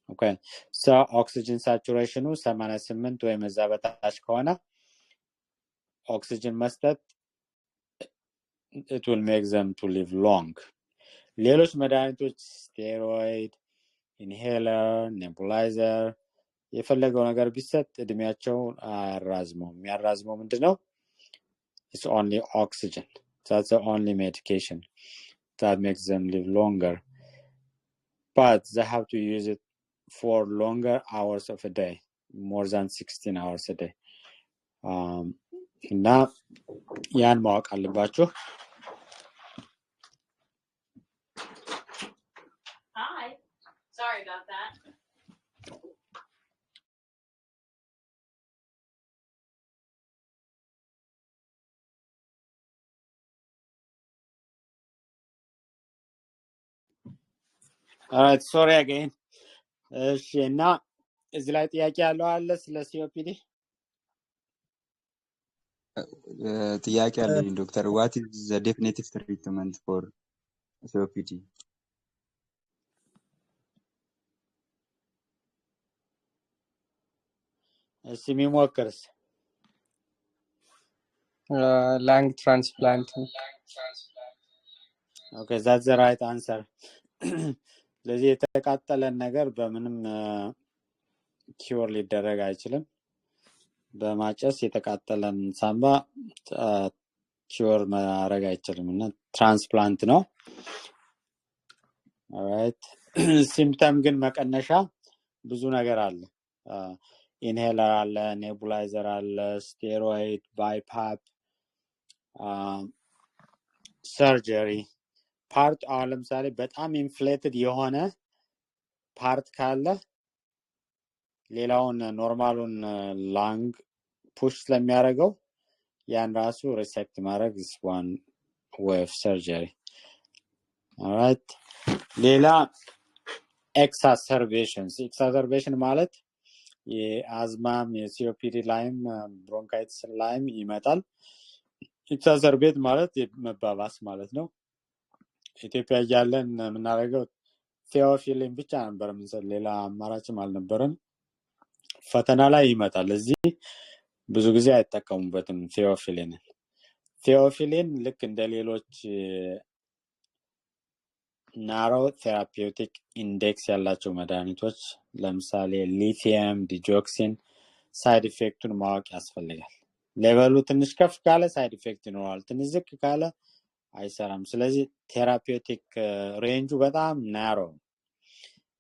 Okay, so oxygen saturation 88 ወይም እዛ በታች ከሆነ ኦክሲጅን መስጠት it will make them to live long. ሌሎች መድኃኒቶች ስቴሮይድ፣ ኢንሄለር፣ ኔቡላይዘር የፈለገው ነገር ቢሰጥ እድሜያቸው አያራዝመው። የሚያራዝመው ምንድነው? It's only oxygen. That's the only medication that makes them live longer. But they have to use it for longer hours of a day, more than 16 hours a day. እና ያን ማወቅ አለባችሁ። Hi. Sorry about that. Alright, sorry again. እሺ እና እዚህ ላይ ጥያቄ ያለው አለ ስለ ሲኦፒዲ? ጥያቄ አለኝ ዶክተር። what is the definitive treatment for COPD? እሺ የሚሞክርስ? lung transplant. Okay, that's the right answer. ስለዚህ የተቃጠለን ነገር በምንም ኪውር ሊደረግ አይችልም። በማጨስ የተቃጠለን ሳምባ ኪውር ማድረግ አይችልም እና ትራንስፕላንት ነው። ኦልራይት ሲምፕተም ግን መቀነሻ ብዙ ነገር አለ። ኢንሄለር አለ፣ ኔቡላይዘር አለ፣ ስቴሮይድ፣ ባይፓፕ፣ ሰርጀሪ። ፓርት አሁን ለምሳሌ በጣም ኢንፍሌትድ የሆነ ፓርት ካለ ሌላውን ኖርማሉን ላንግ ፑሽ ስለሚያደርገው ያን ራሱ ሪሴክት ማድረግ is one way of surgery. alright ሌላ ኤክሳሰርቤሽን ማለት የአዝማም የሲኦፒዲ ላይም ብሮንካይትስ ላይም ይመጣል። ኤክሳሰርቤት ማለት መባባስ ማለት ነው። ኢትዮጵያ እያለን የምናደርገው ቴዎፊሊን ብቻ ነበር ምንሰል፣ ሌላ አማራጭም አልነበረም። ፈተና ላይ ይመጣል። እዚህ ብዙ ጊዜ አይጠቀሙበትም ቴዎፊሊን ልክ እንደ ሌሎች ናሮ ቴራፒውቲክ ኢንዴክስ ያላቸው መድኃኒቶች ለምሳሌ ሊቲየም፣ ዲጆክሲን ሳይድ ኢፌክቱን ማወቅ ያስፈልጋል። ሌቨሉ ትንሽ ከፍ ካለ ሳይድ ኢፌክት ይኖራል፣ ትንሽ ዝቅ ካለ አይሰራም። ስለዚህ ቴራፒውቲክ ሬንጁ በጣም ናሮ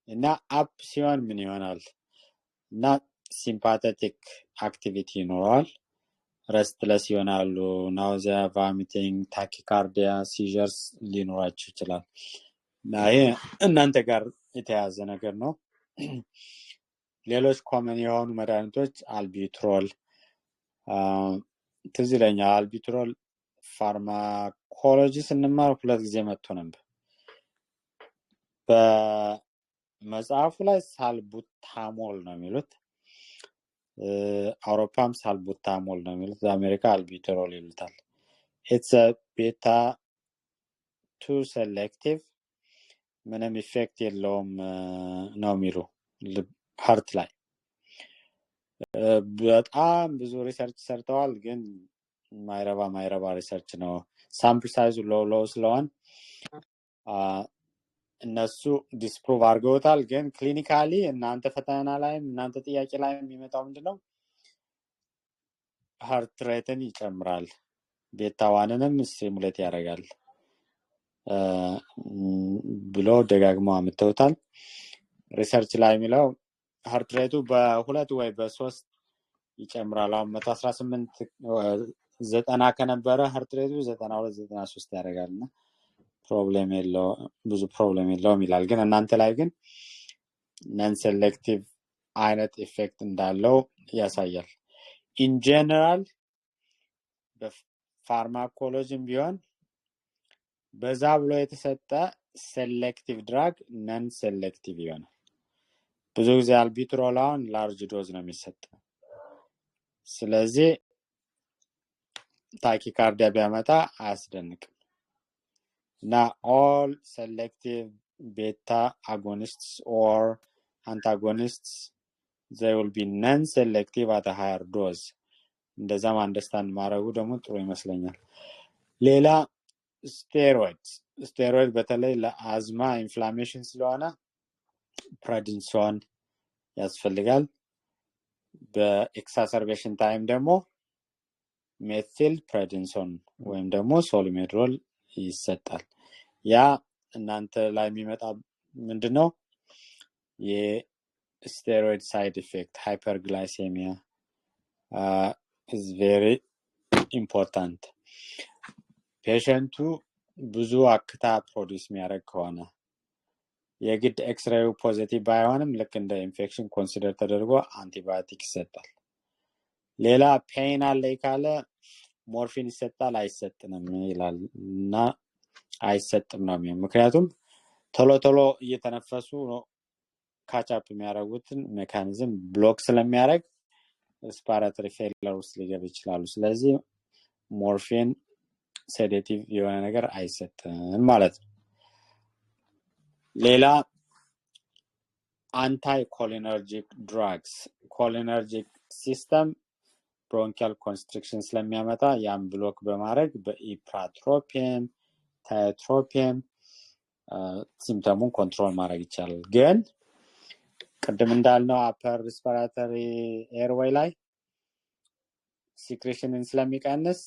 እና አፕ ሲሆን ምን ይሆናል? እና ሲምፓቴቲክ አክቲቪቲ ይኖረዋል፣ ረስትለስ ይሆናሉ፣ ናውዚያ፣ ቫሚቲንግ፣ ታኪካርዲያ፣ ሲጀርስ ሊኖራቸው ይችላል። እና ይሄ እናንተ ጋር የተያዘ ነገር ነው። ሌሎች ኮመን የሆኑ መድኃኒቶች አልቢትሮል ትዝ ይለኛል። አልቢትሮል ፋርማኮሎጂ ስንማር 2 ጊዜ መጥቶ ነበር። በመጽሐፉ ላይ ሳልቡታሞል ነው የሚሉት፣ አውሮፓም ሳልቡታሞል ነው የሚሉት፣ አሜሪካ አልቢትሮል ይሉታል። ኢትስ ቤታ 2 ሴሌክቲቭ ምንም ኢፌክት የለውም ነው የሚሉ ሃርት ላይ በጣም ብዙ ሪሰርች ሰርተዋል፣ ግን ማይረባ ሪሰርች ነው። ሳምፕል ሳይዙ ሎው ስለሆነ እነሱ ዲስፕሩቭ አድርገውታል። ግን ክሊኒካሊ እናንተ ፈተና ላይም እናንተ ጥያቄ ላይ የሚመጣው ምንድነው? ሃርት ሬትን ይጨምራል፣ ቤታ ዋንንም ስቲሙሌት ያደርጋል ብሎ ደጋግመው አምጥተውታል። ሪሰርች ላይ የሚለው ሃርት ሬቱ በ2 ወይ በ3 ይጨምራል። አሁን 118 90 ከነበረ ሃርት ሬቱ 92 93 ያደርጋልና ፕሮብሌም የለው ብዙ ፕሮብሌም የለውም ይላል። ግን እናንተ ላይ ግን ነን ሴሌክቲቭ አይነት ኢፌክት እንዳለው ያሳያል። ኢን ጀነራል በፋርማኮሎጂም ቢሆን በዛ ብሎ የተሰጠ ሴሌክቲቭ ድራግ ነን ሴሌክቲቭ ይሆናል። ብዙ ጊዜ አልቢትሮል አሁን ላርጅ ዶዝ ነው የሚሰጠው። ስለዚህ ታኪካርዲያ ቢያመጣ አያስደንቅም። እና all selective beta agonists or antagonists they will be non-selective at a higher dose. እንደዛም አንደርስታንድ ማድረጉ ደግሞ ጥሩ ይመስለኛል። ሌላ ስቴሮይድ በተለይ ለአዝማ ኢንፍላሜሽን ስለሆነ ፕሬዲንሶን ያስፈልጋል። በኤክሳሰርቤሽን ታይም ደግሞ ሜቲል ፕሬዲንሶን ወይም ደግሞ ሶልሜድሮል ይሰጣል። ያ እናንተ ላይ የሚመጣ ምንድነው? የስቴሮይድ ሳይድ ኢፌክት ሃይፐርግላይሴሚያ is very important. ፔሸንቱ ብዙ አክታ ፕሮዲውስ የሚያደርግ ከሆነ የግድ ኤክስሬዩ ፖዚቲቭ ባይሆንም ልክ እንደ ኢንፌክሽን ኮንሲደር ተደርጎ አንቲባዮቲክ ይሰጣል። ሌላ ፔን አለ ካለ ሞርፊን ይሰጣል አይሰጥንም ይላል እና አይሰጥም ነው የሚሆነው። ምክንያቱም ቶሎ እየተነፈሱ ካቻፕ የሚያደርጉትን ሜካኒዝም ብሎክ ስለሚያደርግ ሬስፓራቶሪ ፌለር ውስጥ ሊገቡ ይችላሉ። ስለዚህ ሞርፊን ሴዴቲቭ የሆነ ነገር አይሰጥም ማለት ነው። ሌላ አንታይ ኮሊነርጂክ ድራግስ ኮሊነርጂክ ሲስተም ብሮንኪያል ኮንስትሪክሽን ስለሚያመጣ ያን ብሎክ በማድረግ በኢፕራትሮፒየም ታይትሮፒየም ሲምፕተሙን ኮንትሮል ማድረግ ይቻላል። ግን ቅድም እንዳልነው አፐር ሪስፓራቶሪ ኤርዌይ ላይ ሲክሬሽንን ስለሚቀንስ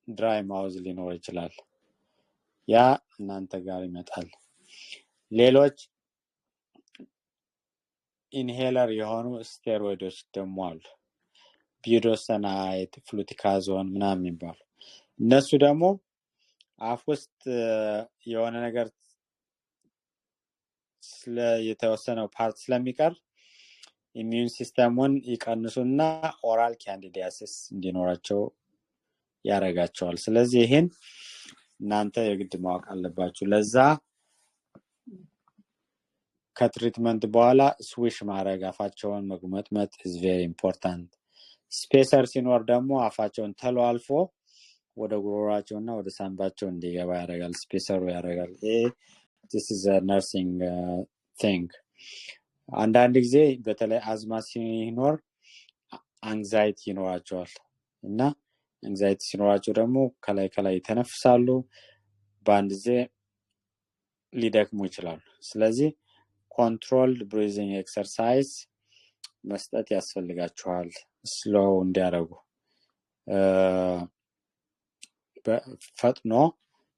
ድራይ ማውዝ ሊኖር ይችላል። ያ እናንተ ጋር ይመጣል። ሌሎች ኢንሄለር የሆኑ ስቴሮይዶች ደግሞ አሉ። ቢዩዶሰናይት፣ ፍሉቲካዞን ምናምን የሚባሉ እነሱ ደግሞ አፍ ውስጥ የሆነ ነገር የተወሰነው ፓርት ስለሚቀር ኢሚዩን ሲስተሙን ይቀንሱና ኦራል ካንዲዲያሲስ እንዲኖራቸው ያረጋቸዋል። ስለዚህ ይሄን እናንተ የግድ ማወቅ አለባችሁ። ለዛ ከትሪትመንት በኋላ ስዊሽ ማድረግ አፋቸውን መጉመጥመጥ is very important። ስፔሰር ሲኖር ደግሞ አፋቸውን ተሎ አልፎ ወደ ጉሮሯቸውና ወደ ሳንባቸው እንዲገባ ያደርጋል። ስፔሰሩ ያደርጋል። this is a nursing thing። አንዳንድ ጊዜ በተለይ አዝማ ሲኖር አንግዛይቲ ይኖራቸዋል እና አንግዛይቲ ሲኖራቸው ደግሞ ከላይ ተነፍሳሉ፣ በአንድ ጊዜ ሊደክሙ ይችላሉ። ስለዚህ ኮንትሮልድ ብሪዚንግ ኤክሰርሳይዝ መስጠት ያስፈልጋቸዋል ስሎው እንዲያደርጉ ፈጥኖ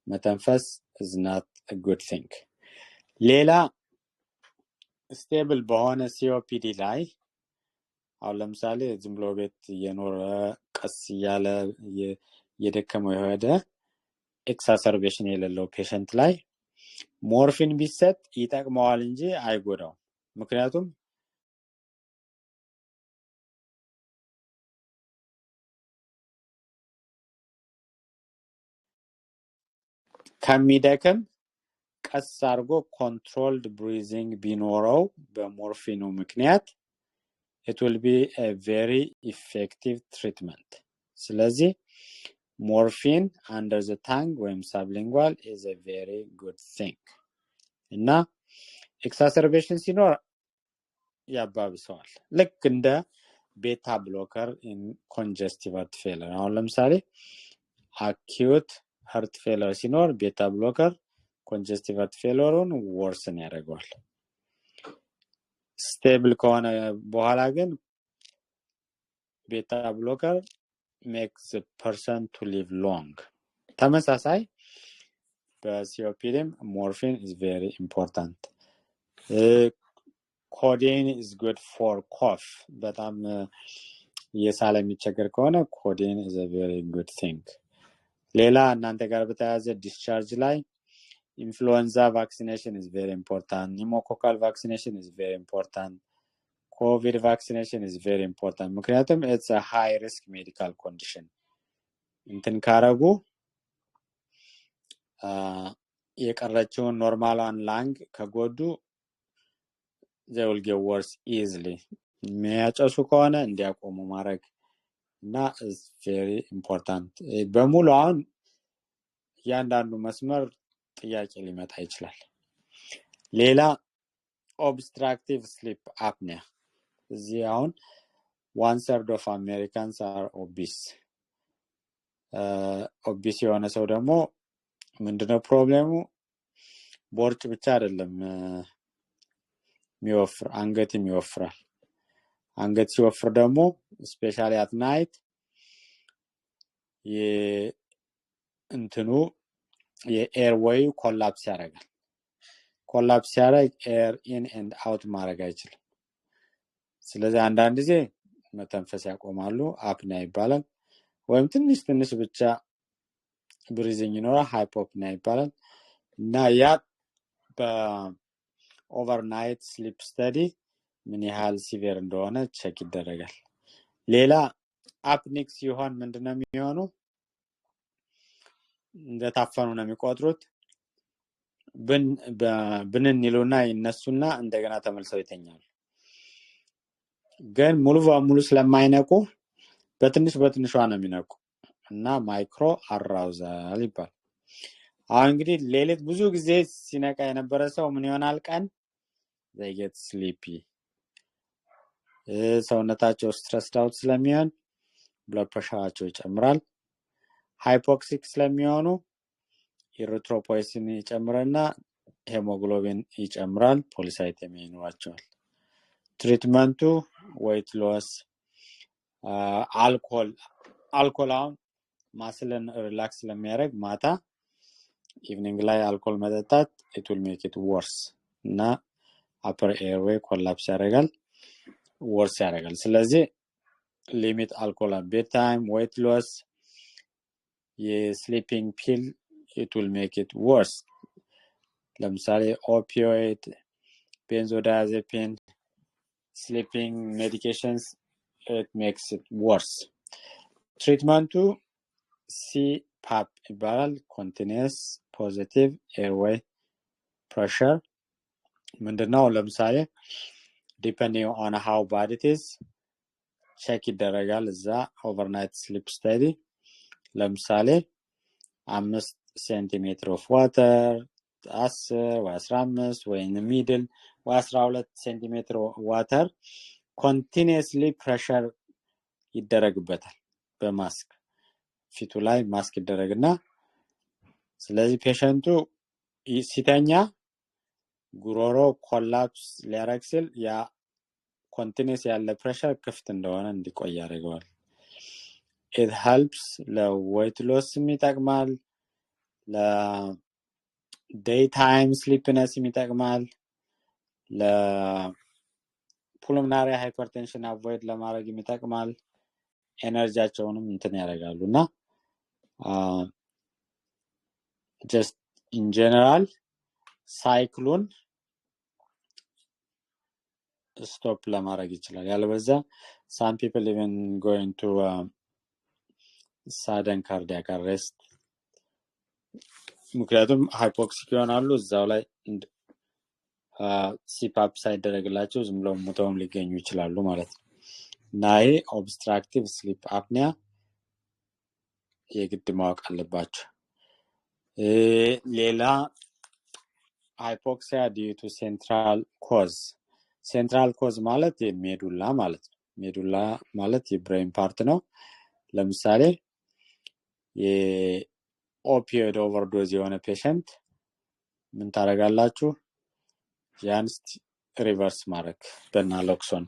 መተንፈስ is not a good thing። ሌላ ስቴብል በሆነ COPD ላይ አሁን ለምሳሌ ዝም ብሎ ቤት የኖረ ቀስ ያለ የደከመው የሆደ ኤክሳሰርቤሽን የሌለው ፔሸንት ላይ ሞርፊን ቢሰጥ ይጠቅመዋል እንጂ አይጎዳው። ምክንያቱም ከሚደክም ቀስ አድርጎ ኮንትሮልድ ብሪዚንግ ቢኖረው በሞርፊኑ ምክንያት it will be a very effective treatment። ስለዚህ morphine under the tongue ወይም sublingual is a very good thing እና exacerbation ሲኖር ያባብሰዋል። ልክ እንደ ቤታ ብሎከር in congestive heart failure። አሁን ለምሳሌ acute heart failure ሲኖር ቤታ ብሎከር congestive heart failure-ን worsen ያደርገዋል። ስቴብል ከሆነ በኋላ ግን ቤታ ብሎከር makes the person to live long። ተመሳሳይ በሲኦፒዲም morphine is very important። codeine is good for cough። በጣም የሳለ የሚቸገር ከሆነ codeine is a very good thing። ሌላ እናንተ ጋር በተያያዘ ዲስቻርጅ ላይ influenza vaccination is very important። pneumococcal vaccination is very important። COVID vaccination is very important ምክንያቱም it's a high risk medical condition። እንትን ካረጉ የቀረችውን ኖርማሏን ላንግ ከጎዱ they will get worse easily። የሚያጨሱ ከሆነ እንዲያቆሙ ማድረግ እና is very important። በሙሉ አሁን ያንዳንዱ መስመር ጥያቄ ሊመጣ ይችላል። ሌላ obstructive sleep apnea። እዚህ አሁን 1/3 of Americans are obese። obese የሆነ ሰው ደግሞ ምንድነው ፕሮብሌሙ? ቦርጭ ብቻ አይደለም የሚወፍር አንገትም ይወፍራል። አንገት ሲወፍር ደግሞ ስፔሻሊ at night እንትኑ የኤርዌይ ኮላፕስ ያደርጋል። ኮላፕስ ያደርግ ኤር ኢን ኤንድ አውት ማድረግ አይችልም። ስለዚህ አንዳንድ ጊዜ መተንፈስ ያቆማሉ፣ አፕኒያ ይባላል። ወይም ትንሽ ትንሽ ብቻ ብሪዚንግ ይኖራል፣ ሃይፖፕኒያ ይባላል። እና ያ በኦቨርናይት ስሊፕ ስተዲ ምን ያህል ሲቪር እንደሆነ ቼክ ይደረጋል። ሌላ አፕኒክ ሲሆን ምንድነው የሚሆነው? እንደታፈኑ ነው የሚቆጥሩት። ብንን ይሉና ይነሱና እንደገና ተመልሰው ይተኛሉ። ግን ሙሉ በሙሉ ስለማይነቁ በትንሽ በትንሿ ነው የሚነቁ እና ማይክሮ አራውዛል ይባላል። አሁን እንግዲህ ሌሊት ብዙ ጊዜ ሲነቃ የነበረ ሰው ምን ይሆናል? ቀን they get sleepy። ሰውነታቸው ስትረስድ አውት ስለሚሆን ብለድ ፕሬሸራቸው ይጨምራል። ሃይፖክሲክ ስለሚሆኑ ኤሪትሮፖይሲን ይጨምርና ሄሞግሎቢን ይጨምራል፣ ፖሊሳይቴሚያ ይኖራቸዋል። ትሪትመንቱ ዌይት ሎስ፣ አልኮል አሁን ማስልን ሪላክስ ስለሚያደርግ ማታ ኢቭኒንግ ላይ አልኮል መጠጣት it will make it worse እና upper airway ኮላፕስ ያደርጋል፣ worse ያደርጋል። ስለዚህ ሊሚት አልኮል at bedtime። ዌይት ሎስ የስሊፒንግ ፒል it will make it worse። ለምሳሌ ኦፒዮይድ፣ ቤንዞዳያዜፒን፣ sleeping medications it makes it worse። ትሪትመንቱ CPAP ይባላል፣ continuous positive airway pressure። ምንድነው? ለምሳሌ depending on how bad it is ቼክ ይደረጋል እዛ overnight sleep study። ለምሳሌ 5 ሴንቲሜትር ኦፍ ዋተር 10 ወይ 15 ወይ ሚድል ወይ 12 ሴንቲሜትር ዋተር ኮንቲኒየስሊ ፕሬሸር ይደረግበታል በማስክ ፊቱ ላይ ማስክ ይደረግና ስለዚህ ፔሸንቱ ሲተኛ ጉሮሮ ኮላፕስ ሊያደርግ ሲል ያ ኮንቲኒየስ ያለ ፕሬሸር ክፍት እንደሆነ እንዲቆይ ያደርገዋል። it helps ለዌይት ሎስ ይጠቅማል፣ ለዴይታይም ስሊፕነስ ይጠቅማል፣ ለፑልሞናሪ ሃይፐርቴንሽን አቮይድ ለማድረግ ይጠቅማል፣ ኤነርጂያቸውንም እንትን ያደርጋሉና just in general ሳይክሉን ስቶፕ ለማድረግ ይችላል። ያለበዛ some people even going to sudden cardiac arrest ምክንያቱም ሃይፖክሲክ ይሆናሉ። እዛው ላይ ሲፓፕ ሳይደረግላቸው ዝም ብለው ሞተውም ሊገኙ ይችላሉ ማለት ነው። እና ይሄ ኦብስትራክቲቭ ስሊፕ አፕኒያ የግድ ማወቅ አለባቸው። ሌላ ሃይፖክሲያ ዲዩ ቱ ሴንትራል ኮዝ። ሴንትራል ኮዝ ማለት የሜዱላ ማለት ነው። ሜዱላ ማለት የብሬን ፓርት ነው። ለምሳሌ የኦፒዮይድ ኦቨርዶዝ የሆነ ፔሸንት ምን ታደርጋላችሁ? ያንስት ሪቨርስ ማድረግ በናሎክሶን።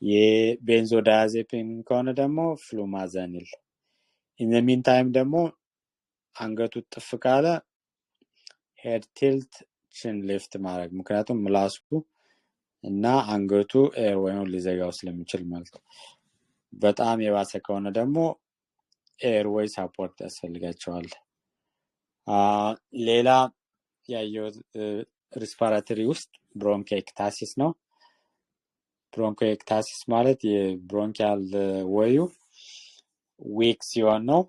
የቤንዞዳያዜፒን ከሆነ ደግሞ ፍሉማዛኒል። ኢን ዘ ሚን ታይም ደግሞ አንገቱ ጥፍ ካለ ሄድ ቲልት ችን ሊፍት ማድረግ፣ ምክንያቱም ምላሱ እና አንገቱ ኤርዌይን ሊዘጋው ስለሚችል ማለት ነው። በጣም የባሰ ከሆነ ደግሞ ኤርዌይ ሳፖርት ያስፈልጋቸዋል። ሌላ ያየው ሪስፓራቶሪ ውስጥ ብሮንኮኤክታሲስ ነው። ብሮንኮኤክታሲስ ማለት የብሮንኪያል ወዩ ዊክ ሲሆን ነው።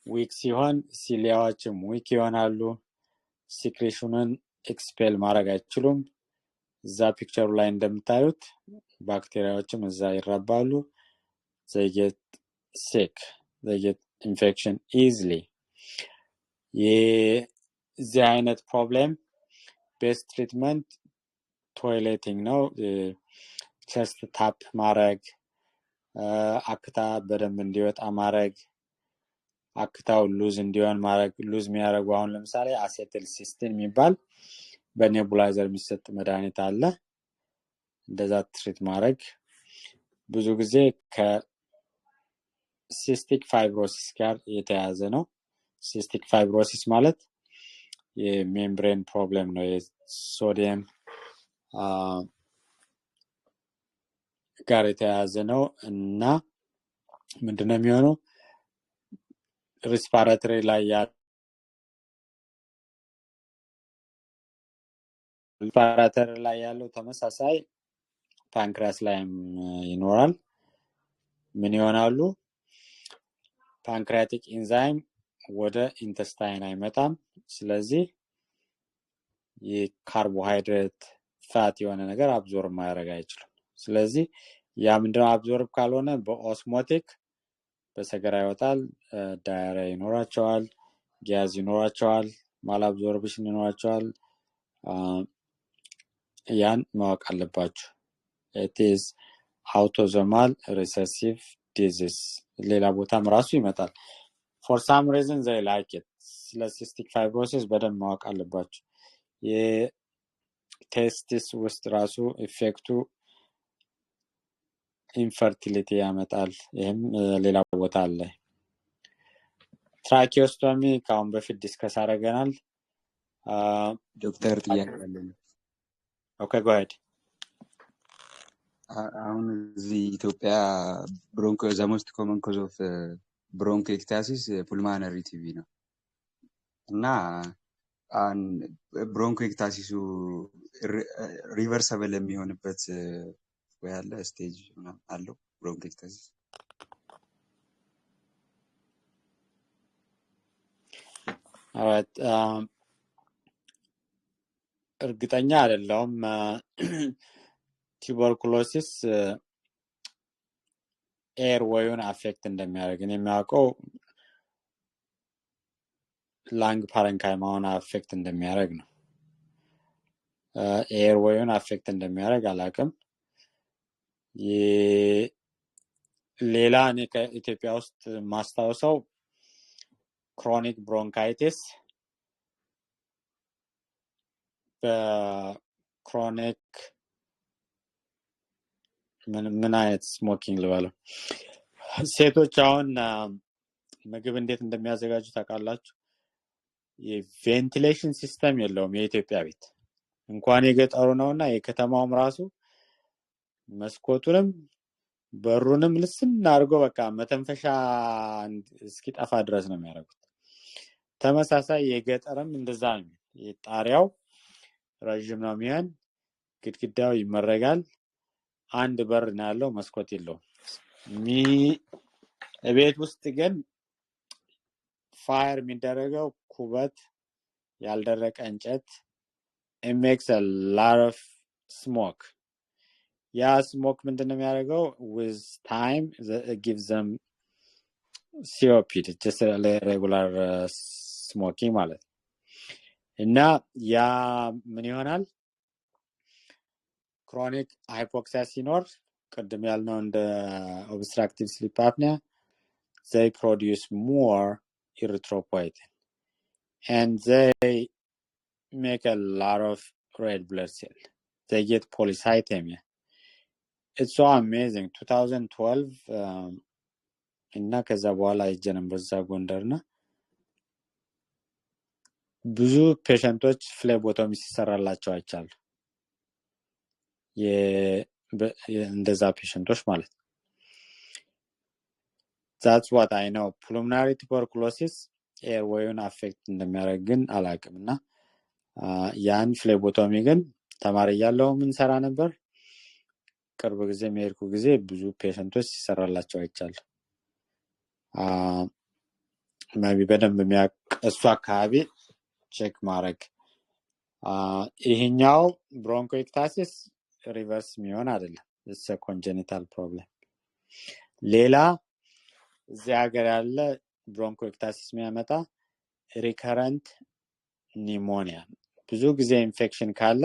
ዊክ ሲሆን ሲሊያዎችም ዊክ ይሆናሉ። ሲክሬሽኑን ኤክስፔል ማድረግ አይችሉም። እዛ ፒክቸሩ ላይ እንደምታዩት ባክቴሪያዎችም እዛ ይራባሉ። they get sick, they get infection easily. የዚህ አይነት ፕሮብሌም ቤስት ትሪትመንት ቶይሌቲንግ ነው። ቸስት ታፕ ማድረግ፣ አክታ በደንብ እንዲወጣ ማድረግ፣ አክታው ሉዝ እንዲሆን ማድረግ። ሉዝ የሚያደርጉ አሁን ለምሳሌ አሴትል ሲስቲን የሚባል በኔቡላይዘር የሚሰጥ መድኃኒት አለ። እንደዛ ትሪት ማድረግ። ብዙ ጊዜ ከሲስቲክ ፋይብሮሲስ ጋር የተያያዘ ነው። ሲስቲክ ፋይብሮሲስ ማለት የሜምብሬን ፕሮብሌም ነው። የሶዲየም ጋር የተያያዘ ነው እና ምንድነው የሚሆነው? ሪስፓራቶሪ ላይ ያለው ተመሳሳይ ፓንክሪያስ ላይም ይኖራል። ምን ይሆናሉ? ፓንክሪያቲክ ኢንዛይም ወደ ኢንተስታይን አይመጣም። ስለዚህ የካርቦሃይድሬት ፋት የሆነ ነገር አብዞርብ ማድረግ አይችልም። ስለዚህ ያ ምንድነው አብዞርብ ካልሆነ በኦስሞቲክ በሰገራ ይወጣል። ዳያሪያ ይኖራቸዋል፣ ጋዝ ይኖራቸዋል፣ ማልአብዞርብሽን ይኖራቸዋል። ያን ማወቅ አለባችሁ። it is autosomal recessive disease። ሌላ ቦታም ራሱ ይመጣል። for some reason they like it። ስለ ሲስቲክ ፋይብሮሲስ በደንብ ማወቅ አለባችሁ። የቴስቲስ ውስጥ ራሱ ኢፌክቱ ኢንፈርቲሊቲ ያመጣል። ይህም ሌላ ቦታ አለ። ትራኪዮስቶሚ ከአሁን በፊት ዲስከስ አደረገናል። ዶክተር ጥያቄ አለኝ። ኦኬ ጎ አሄድ። አሁን እዚህ ኢትዮጵያ ብሮንኮ ዘ ሞስት ኮመን ኮዝ ኦፍ ብሮንኮኤክታሲስ ፑልማነሪ ቲቪ ነው እና ብሮንኮኤክታሲሱ ሪቨርሰብል የሚሆንበት ወይ አለ ስቴጅ ምናምን አለው ብሮንኮኤክታሲስ? አራት እርግጠኛ አይደለሁም። ቱበርኩሎሲስ ኤር ዌዩን አፌክት እንደሚያደርግ ነው የሚያውቀው። ላንግ ፓረንካይማውን አፌክት እንደሚያደርግ ነው። ኤር ዌዩን አፌክት እንደሚያደርግ አላውቅም። ሌላ እኔ ከኢትዮጵያ ውስጥ ማስታወሰው ክሮኒክ ብሮንካይቲስ በክሮኒክ ምን አይነት ስሞኪንግ ልበለው? ሴቶች አሁን ምግብ እንዴት እንደሚያዘጋጁ ታውቃላችሁ? የቬንቲሌሽን ሲስተም የለውም የኢትዮጵያ ቤት። እንኳን የገጠሩ ነውና የከተማውም ራሱ መስኮቱንም በሩንም ልስን አድርጎ በቃ መተንፈሻ እስኪጠፋ ድረስ ነው የሚያደርጉት። ተመሳሳይ የገጠርም እንደዛ ነው። የጣሪያው ረጅም ነው የሚሆን፣ ግድግዳው ይመረጋል። አንድ በር ነው ያለው፣ መስኮት የለውም። ቤት ውስጥ ግን ፋየር የሚደረገው ኩበት፣ ያልደረቀ እንጨት it makes a lot of smoke. ያ ስሞክ ምንድነው የሚያደርገው? with time it gives them COPD, just a regular smoking ማለት እና ያ ምን ይሆናል? ክሮኒክ ሃይፖክሲያ ሲኖር ቅድም ያልነው እንደ obstructive sleep apnea they produce more erythropoietin and they make a lot of red blood cell. They get polycythemia. It's so amazing. 2012 እና ከዛ በኋላ አይጀንም በዛ ጎንደርና ብዙ ፔሸንቶች ፍሌቦቶሚ ሲሰራላቸው አይቻሉ። እንደዛ ፔሸንቶች ማለት ነው። that's what I know. Pulmonary tuberculosis ኤርዌይን አፌክት እንደሚያደርግ ግን አላውቅምና ያን ፍሌቦቶሚ ግን ተማሪ ያለው ምን ሰራ ነበር። ቅርብ ጊዜ ሜርኩ ጊዜ ብዙ ፔሸንቶች ሲሰራላቸው አይቻሉ። maybe በደንብ የሚያቀሱ አካባቢ ቼክ ማድረግ። ይሄኛው ብሮንኮኤክታሲስ ሪቨርስ የሚሆን አይደለም። it's a congenital problem. ሌላ እዚህ ሀገር ያለ ብሮንኮኤክታሲስ የሚያመጣ ሪከረንት ኒሞኒያ። ብዙ ጊዜ ኢንፌክሽን ካለ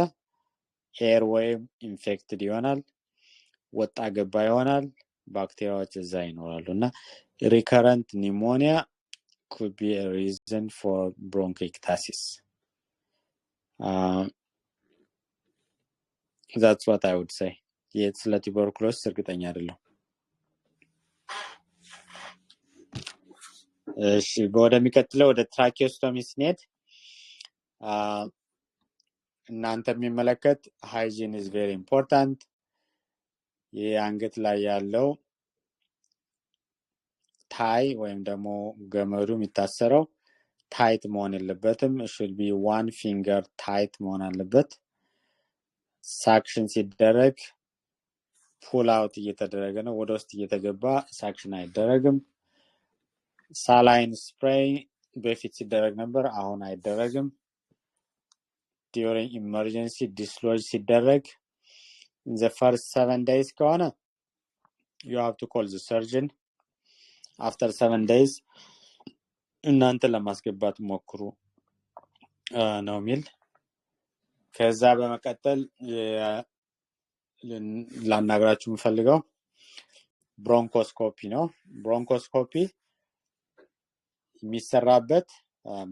ኤርዌይ ኢንፌክትድ ይሆናል፣ ወጣ ገባ ይሆናል፣ ባክቴሪያዎች እዛ ይኖራሉና ሪከረንት ኒሞኒያ could be a reason for bronchiectasis. That's what I would say. ስለ ቱበርኩሎሲስ እርግጠኛ አይደለሁ። እሺ ወደሚቀጥለው ወደ ትራኪዮስቶሚ ስንሄድ እናንተ የሚመለከት ሃይጂን is very important. የአንገት ላይ ያለው ታይ ወይም ደግሞ ገመዱ የሚታሰረው ታይት መሆን የለበትም። should be one finger tight መሆን አለበት። ሳክሽን ሲደረግ ፑል አውት እየተደረገ ነው፣ ወደ ውስጥ እየተገባ ሳክሽን አይደረግም። ሳላይን ስፕሬይ በፊት ሲደረግ ነበር፣ አሁን አይደረግም። during emergency dislodge ሲደረግ in the first 7 days ከሆነ you have to call the surgeon. after 7 days እናንተ ለማስገባት ሞክሩ ነው የሚል። ከዛ በመቀጠል ላናግራችሁ የምፈልገው ብሮንኮስኮፒ ነው። ብሮንኮስኮፒ የሚሰራበት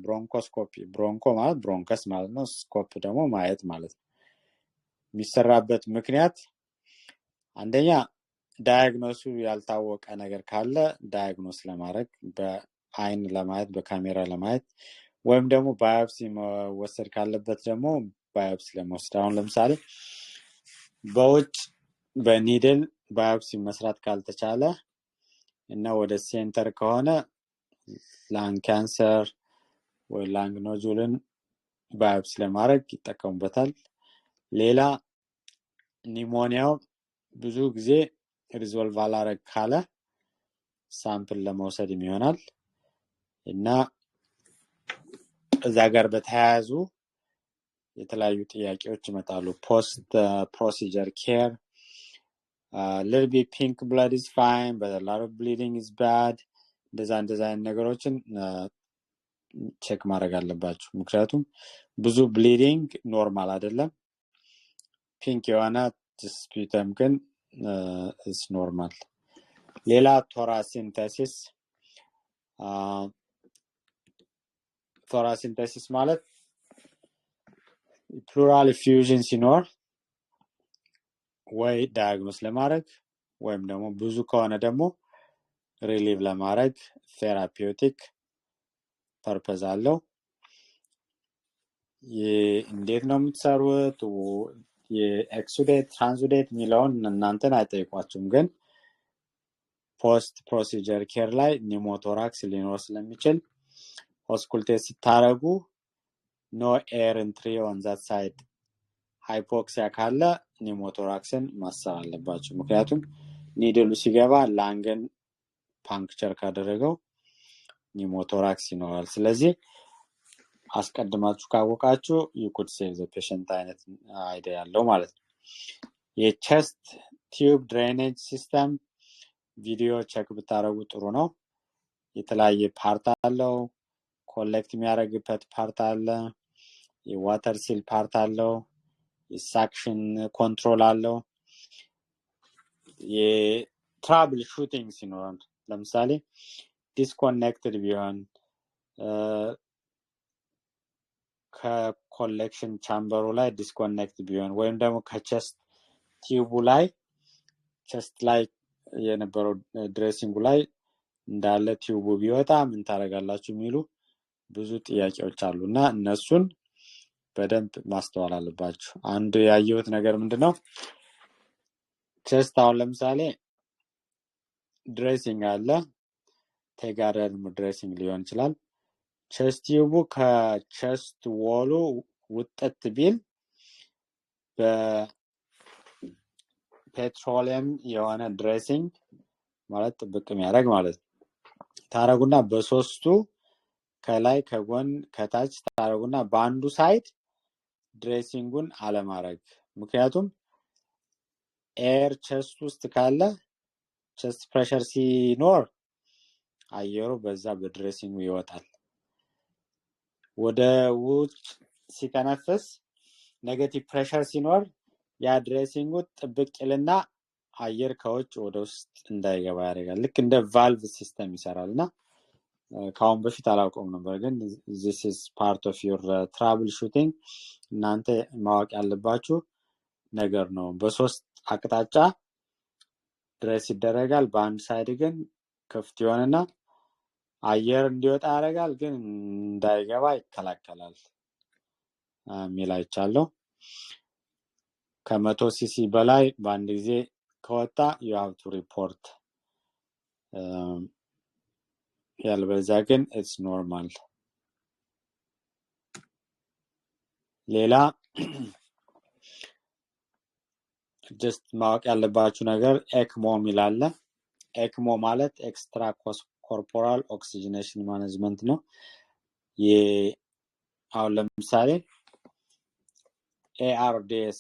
ብሮንኮስኮፒ ብሮንኮ ማለት ብሮንከስ ማለት ነው፣ ስኮፕ ደግሞ ማየት ማለት ነው። የሚሰራበት ምክንያት አንደኛ ዳያግኖሱ ያልታወቀ ነገር ካለ ዳያግኖስ ለማድረግ በአይን ለማየት በካሜራ ለማየት ወይም ደግሞ ባዮፕሲ መወሰድ ካለበት ደግሞ ባዮፕሲ ለመወሰድ። አሁን ለምሳሌ በውጭ በኒድል ባዮፕሲ መስራት ካልተቻለ እና ወደ ሴንተር ከሆነ ላንግ ካንሰር ወይ ላንግ ኖዱልን ባዮፕሲ ለማድረግ ይጠቀሙበታል። ሌላ ኒሞኒያው ብዙ ጊዜ ሪዞልቭ አላረግ ካለ ሳምፕል ለመውሰድ ይሆናል እና እዛ ጋር በተያያዙ የተለያዩ ጥያቄዎች ይመጣሉ። ፖስት ፕሮሲጀር ኬር little bit pink blood is fine but a lot of bleeding is bad. እንደዛ ነገሮችን ቼክ ማድረግ አለባችሁ። ምክንያቱም ብዙ ብሊዲንግ ኖርማል አይደለም። ፒንክ የሆነ ስፒተም ግን is normal. ሌላ ቶራሲንተሲስ ቶራሲንተሲስ ማለት ፕሉራል ኢፊውዥን ሲኖር ወይ ዳያግኖስ ለማድረግ ወይም ደግሞ ብዙ ከሆነ ደግሞ ሪሊቭ ለማድረግ ቴራፒውቲክ ፐርፐዝ አለው። እንዴት ነው የምትሰሩት? የኤክሱዴት ትራንሱዴት የሚለውን እናንተን አይጠይቋችሁም፣ ግን ፖስት ፕሮሲጀር ኬር ላይ ኒሞቶራክስ ሊኖር ስለሚችል ኦስኩልቴት ስታረጉ ኖ ኤር ኢንትሪ ኦን ዛት ሳይድ ሃይፖክሲያ ካለ ኒሞቶራክስን ማሰር አለባችሁ። ምክንያቱም ኒድሉ ሲገባ ላንግን ፓንክቸር ካደረገው ኒሞቶራክስ ይኖራል። ስለዚህ አስቀድማችሁ ካወቃችሁ you could save the patient አይነት አይዲያ ያለው ማለት ነው። የቼስት ቲዩብ ድሬኔጅ ሲስተም ቪዲዮ ቼክ ብታረጉ ጥሩ ነው። የተለያየ ፓርት አለው። ኮሌክት የሚያደርግበት ፓርት አለ። የዋተር ሲል ፓርት አለው። የሳክሽን ኮንትሮል አለው። የትራብል ሹቲንግ ሲኖር ለምሳሌ ዲስኮኔክትድ ቢሆን ከኮሌክሽን ቻምበሩ ላይ ዲስኮኔክት ቢሆን ወይም ደግሞ ከቸስት ቲዩቡ ላይ ቸስት ላይ የነበረው ድሬሲንጉ ላይ እንዳለ ቲዩቡ ቢወጣ ምን ታደርጋላችሁ የሚሉ ብዙ ጥያቄዎች አሉና እነሱን በደንብ ማስተዋል አለባችሁ። አንድ ያየሁት ነገር ምንድነው ቸስት አሁን ለምሳሌ ድሬሲንግ አለ ቴጋረድ ድሬሲንግ ሊሆን ይችላል። ቸስት ቲዩቡ ከቸስት ወሉ ውጥት ቢል በፔትሮሊየም የሆነ ድሬሲንግ ማለት ጥብቅ የሚያደርግ ማለት ነው ታረጉና በሶስቱ ከላይ ከጎን ከታች ታረጉና በአንዱ ሳይድ ድሬሲንጉን አለማድረግ። ምክንያቱም ኤር ቸስት ውስጥ ካለ ቸስት ፕሬሸር ሲኖር አየሩ በዛ በድሬሲንጉ ይወጣል። ወደ ውጭ ሲተነፍስ ኔጌቲቭ ፕሬሸር ሲኖር ያ ድሬሲንጉ ጥብቅ ይልና አየር ከውጭ ወደ ውስጥ እንዳይገባ ያደርጋል። ልክ እንደ ቫልቭ ሲስተም ይሰራልና ካሁን በፊት አላውቀውም ነበር፣ ግን this is part of your troubleshooting እናንተ ማወቅ ያለባችሁ ነገር ነው። በሶስት አቅጣጫ ድሬስ ይደረጋል። በአንድ ሳይድ ግን ክፍት ይሆንና አየር እንዲወጣ ያደርጋል፣ ግን እንዳይገባ ይከላከላል የሚል አይቻለሁ። ከ100 ሲሲ በላይ በአንድ ጊዜ ከወጣ you have to report ያልበዛ ግን it's normal። ሌላ just ማወቅ ያለባችሁ ነገር ኤክሞ ሚላለ ኤክሞ ማለት ኤክስትራ ኮርፖራል ኦክሲጅኔሽን ማኔጅመንት ነው። አሁን ለምሳሌ ARDS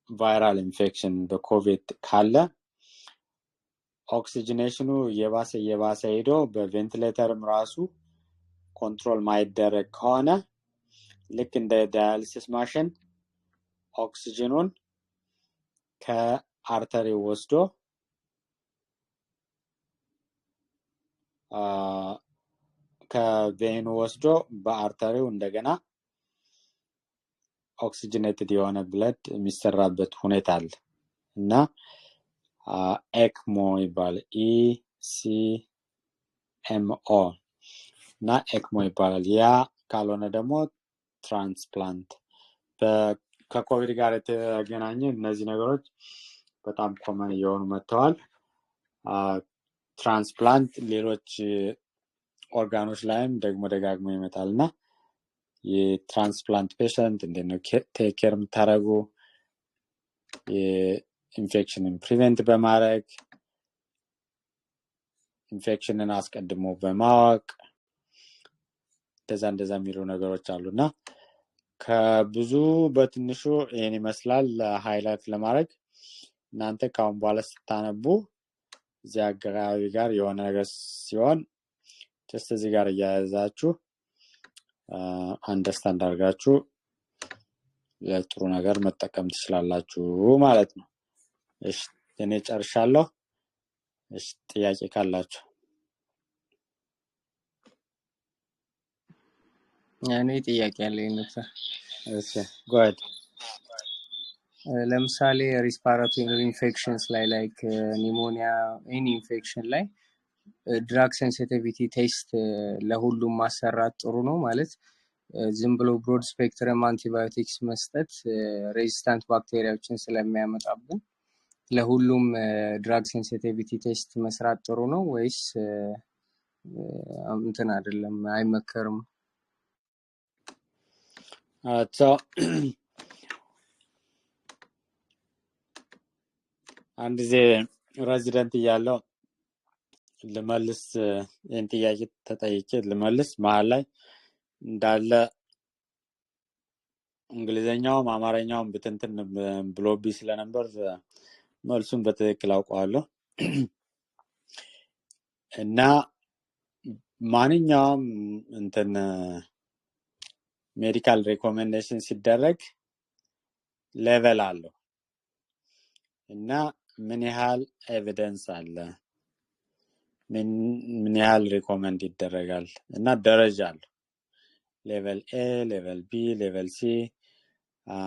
በቫይራል ኢንፌክሽን በኮቪድ ካለ ኦክሲጅኔሽኑ የባሰ ሄዶ በቬንቲሌተርም ራሱ ኮንትሮል ማይደረግ ከሆነ ልክ እንደ ዳያሊሲስ ማሽን ኦክሲጅኑን ከአርተሪ ወስዶ ከቬኑ ወስዶ በአርተሪው እንደገና ኦክሲጅኔትድ የሆነ ብለድ የሚሰራበት ሁኔታ አለ እና ኤክሞ ይባላል። ECMO እና ኤክሞ ይባላል። ያ ካልሆነ ደግሞ ትራንስፕላንት። ከኮቪድ ጋር የተገናኘ እነዚህ ነገሮች በጣም ኮመን እየሆኑ መጥተዋል። ትራንስፕላንት ሌሎች ኦርጋኖች ላይም ደግሞ ደጋግሞ ይመጣልና የትራንስፕላንት ፔሸንት እንዴት ነው ቴክ ኬር የምታደርጉ የኢንፌክሽንን ፕሪቨንት በማድረግ ኢንፌክሽንን አስቀድሞ በማወቅ እንደዛ የሚሉ ነገሮች አሉና ከብዙ በትንሹ ይሄን ይመስላል ሃይላይት ለማድረግ። እናንተ ካሁን በኋላ ስታነቡ እዚህ አገራዊ ጋር የሆነ ነገር ሲሆን just እዚህ ጋር እያያዛችሁ አንደርስታንድ አድርጋችሁ ለጥሩ ነገር መጠቀም ትችላላችሁ ማለት ነው። እሺ እኔ ጨርሻለሁ። እሺ ጥያቄ ካላችሁ? እኔ ጥያቄ አለኝ ነበር። እሺ go ahead። ለምሳሌ ሪስፓራቶሪ ኢንፌክሽንስ ላይ ላይክ ኒሞኒያ ኤኒ ኢንፌክሽን ላይ ድራግ ሴንሲቲቪቲ ቴስት ለሁሉም ማሰራት ጥሩ ነው ማለት ዝም ብሎ ብሮድ ስፔክትረም አንቲባዮቲክስ መስጠት ሬዚስታንት ባክቴሪያዎችን ስለሚያመጣብን ለሁሉም ድራግ ሴንሲቲቪቲ ቴስት መስራት ጥሩ ነው ወይስ እንትን አይደለም አይመከርም? አንድ ጊዜ ሬዚደንት እያለው ልመልስ ይህን ጥያቄ ተጠይቄ ልመልስ መሀል ላይ እንዳለ እንግሊዘኛውም አማርኛውም ብትንትን ብሎብኝ ስለነበር መልሱን በትክክል አውቀዋለሁ። እና ማንኛውም እንትን ሜዲካል ሪኮሜንዴሽን ሲደረግ ሌቨል አለው እና ምን ያህል ኤቪደንስ አለ ምን ያህል ሪኮመንድ ይደረጋል እና ደረጃ አለው። ሌቨል ኤ፣ ሌቨል ቢ፣ ሌቨል ሲ፣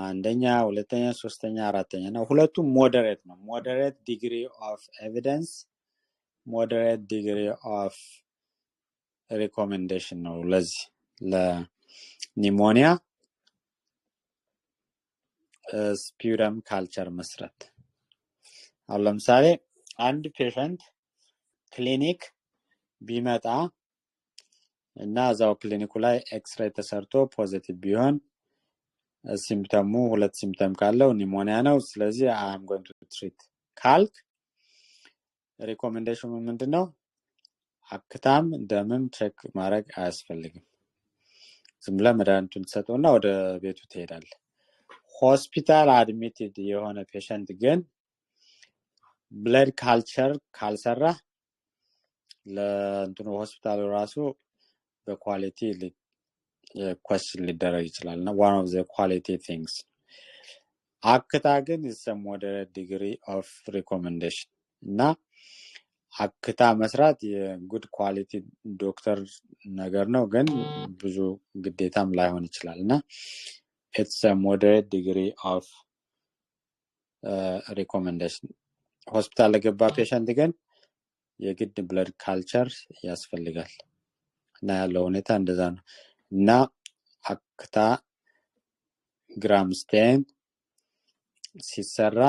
አንደኛ፣ ሁለተኛ፣ ሶስተኛ፣ አራተኛ ነው። ሁለቱም ሞዴሬት ነው። ሞዴሬት ዲግሪ ኦፍ ኤቪደንስ፣ ሞዴሬት ዲግሪ ኦፍ ሪኮሜንዴሽን ነው ለዚህ ለኒሞኒያ ስፒውረም ካልቸር መስራት። አሁን ለምሳሌ አንድ ፔሸንት ክሊኒክ ቢመጣ እና እዛው ክሊኒኩ ላይ ኤክስሬይ ተሰርቶ ፖዚቲቭ ቢሆን ሲምፕተሙ ሁለት ሲምፕተም ካለው ኒሞኒያ ነው ስለዚህ አም ጎይንግ ቱ ትሪት ካልክ ሪኮሜንዴሽኑ ምንድነው? አክታም ደምም ቼክ ማድረግ አያስፈልግም። ዝም ብለህ መድኃኒቱን ትሰጠውና ወደ ቤቱ ትሄዳለህ። ሆስፒታል አድሚትድ የሆነ ፔሸንት ግን ብለድ ካልቸር ካልሰራ ለእንትኑ ሆስፒታሉ ራሱ በኳሊቲ question ሊደረግ ይችላል እና one of the quality things አክታ ግን is a moderate degree of recommendation እና አክታ መስራት የጉድ ኳሊቲ ዶክተር ነገር ነው ግን ብዙ ግዴታም ላይሆን ይችላል እና it's a moderate degree of recommendation ሆስፒታል ለገባ ፔሸንት ግን የግድ ብለድ ካልቸር ያስፈልጋል እና ያለው ሁኔታ እንደዛ ነው እና አክታ ግራም ስቴን ሲሰራ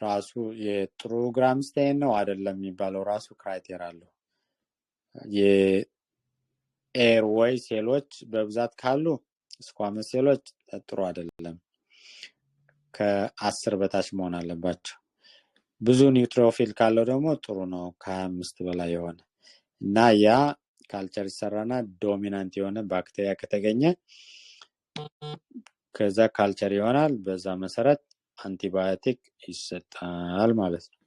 ራሱ የጥሩ ግራም ስቴን ነው አይደለም የሚባለው ራሱ ክራይቴሪያ አለው። የኤርዌይ ሴሎች በብዛት ካሉ ስኳመስ ሴሎች ጥሩ አይደለም ከ10 በታች መሆን አለባቸው። ብዙ ኒውትሮፊል ካለው ደግሞ ጥሩ ነው ከ25 በላይ የሆነ እና ያ ካልቸር ይሰራና ዶሚናንት የሆነ ባክቴሪያ ከተገኘ ከዛ ካልቸር ይሆናል በዛ መሰረት አንቲባዮቲክ ይሰጣል ማለት ነው።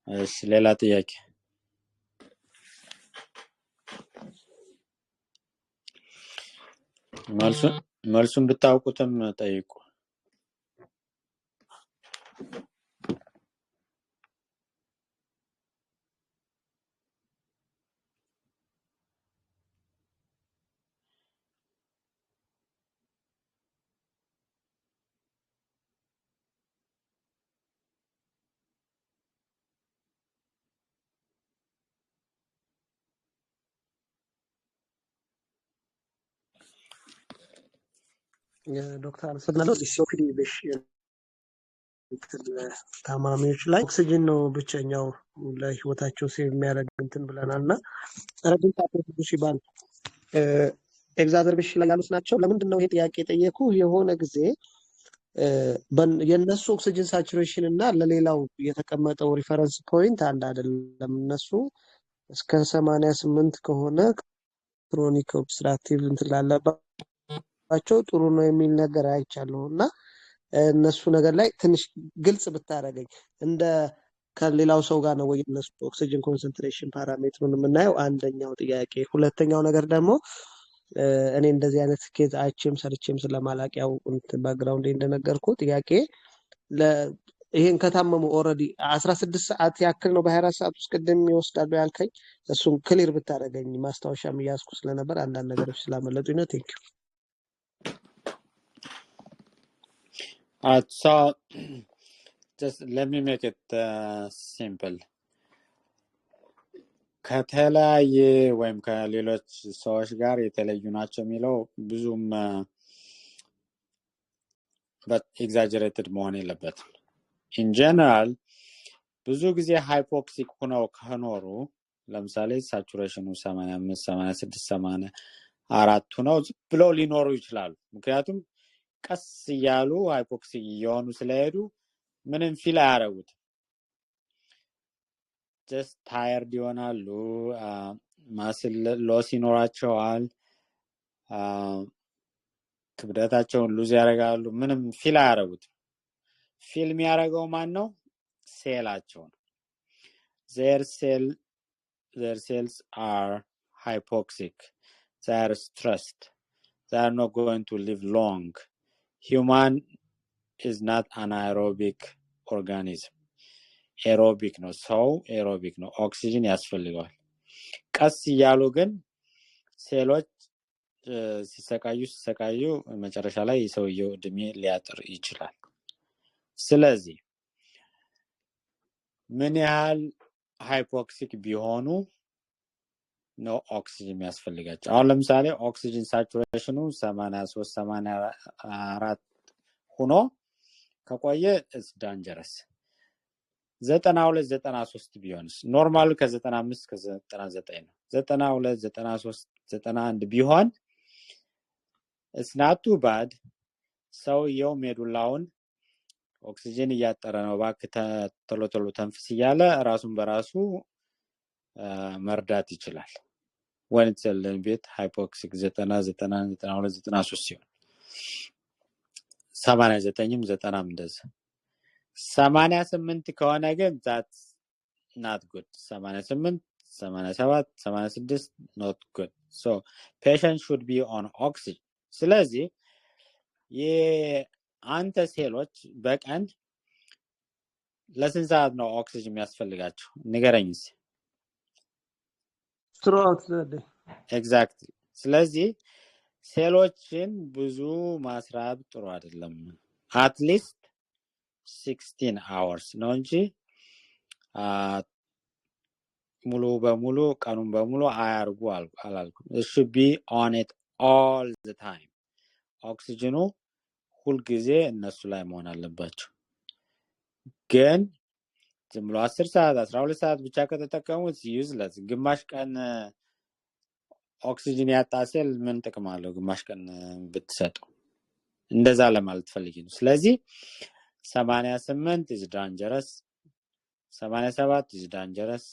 እሺ ሌላ ጥያቄ? መልሱን ብታውቁትም ጠይቁ። ዶክተር ስናለው ዲሶክዲ ታማሚዎች ላይ ኦክሲጅን ነው ብቸኛው ለህይወታቸው ሴቭ የሚያደርግ እንትን ብለናልና ረጅም ሰዓት ሲባል ኤግዛዘርቤሽን ላይ ያሉት ናቸው። ለምንድን ነው ይሄ ጥያቄ ጠየቁ? የሆነ ጊዜ የነሱ ኦክሲጅን ሳቹሬሽን እና ለሌላው የተቀመጠው ሪፈረንስ ፖይንት አንድ አይደለም። እነሱ እስከ 88 ከሆነ ክሮኒክ ኦብስትራክቲቭ እንትን ላለባቸው ጥሩ ነው የሚል ነገር አይቻለሁ እና እነሱ ነገር ላይ ትንሽ ግልጽ ብታረገኝ እንደ ከሌላው ሰው ጋር ነው ወይ እነሱ ኦክሲጅን ኮንሰንትሬሽን ፓራሜትሩን የምናየው? አንደኛው ጥያቄ። ሁለተኛው ነገር ደግሞ እኔ እንደዚህ አይነት ኬዝ አይቼም ሰርቼም ስለማላቅ ያው ባክግራውንድ እንደነገርኩ ጥያቄ ይሄን ከታመሙ ኦልሬዲ 16 ሰዓት ያክል ነው በ24 ሰዓት ውስጥ ቅድም ይወስዳሉ ያልከኝ እሱን ክሊር ብታደርገኝ ማስታወሻም እያዝኩ ስለነበር አንዳንድ ነገሮች ስላመለጡኝ ነው። ቴንክ ዩ። So just let me make it simple. ከተለያየ ወይም ከሌሎች ሰዎች ጋር የተለዩ ናቸው የሚለው ብዙም but exaggerated መሆን የለበትም። in general ብዙ ጊዜ ሃይፖክሲክ ሆነው ከኖሩ ለምሳሌ ሳቹሬሽኑ 85 86 84 ሆነው ብለው ሊኖሩ ይችላሉ። ምክንያቱም ቀስ እያሉ ሃይፖክሲክ እየሆኑ ስለሄዱ ምንም ፊል አያረጉት just tired ይሆናሉ ማስል ሎስ ይኖራቸዋል ክብደታቸውን ሉዝ ያደርጋሉ ምንም ፊል አያረጉት ፊል የሚያረጋው ማን ነው ሴላቸው ነው their cells are hypoxic they are stressed they are not going to live long human is not an aerobic organism aerobic ነው ሰው aerobic ነው ኦክሲጅን ያስፈልገዋል ቀስ እያሉ ግን ሴሎች ሲሰቃዩ መጨረሻ ላይ የሰውየው እድሜ ሊያጥር ይችላል ስለዚህ ምን ያህል ሃይፖክሲክ ቢሆኑ ነው ኦክሲጅን ያስፈልጋቸው አሁን ለምሳሌ ኦክሲጅን ሳቹሬሽኑ 83 84 ሆኖ ከቆየ it's dangerous 92 93 ቢሆንስ ኖርማሉ ከ95 ከ99 ነው 92 93 91 ቢሆን it's not too bad ሰውየው ሜዱላውን ኦክሲጅን እያጠረ ነው ቶሎ ተንፍስ እያለ ራሱን በራሱ መርዳት ይችላል when it's a little bit hypoxic 90 92 93 ሲሆን 89ም 90ም እንደዛ 88 ከሆነ ግን that's not good 88 87 86 not good so patient should be on oxygen ስለዚህ የአንተ ሴሎች በቀን ለስንት ሰዓት ነው ኦክሲጅን የሚያስፈልጋቸው ንገረኝስ throughout the day exactly ስለዚህ ሴሎችን ብዙ ማስራብ ጥሩ አይደለም at least 16 hours ነው እንጂ ሙሉ በሙሉ ቀኑን በሙሉ አያርጉ አላልኩም it should be on it all the time ኦክሲጅኑ ሁሉ ጊዜ እነሱ ላይ መሆን አለባቸው ግን ዝም ብሎ 10 ሰዓት 12 ሰዓት ብቻ ከተጠቀሙት ዩዝለስ ግማሽ ቀን ኦክሲጅን ያጣሰል ምን ጥቅም አለው ግማሽ ቀን ብትሰጠው እንደዛ ለማለት ፈልጌ ነው ስለዚህ 88 is dangerous 87 is dangerous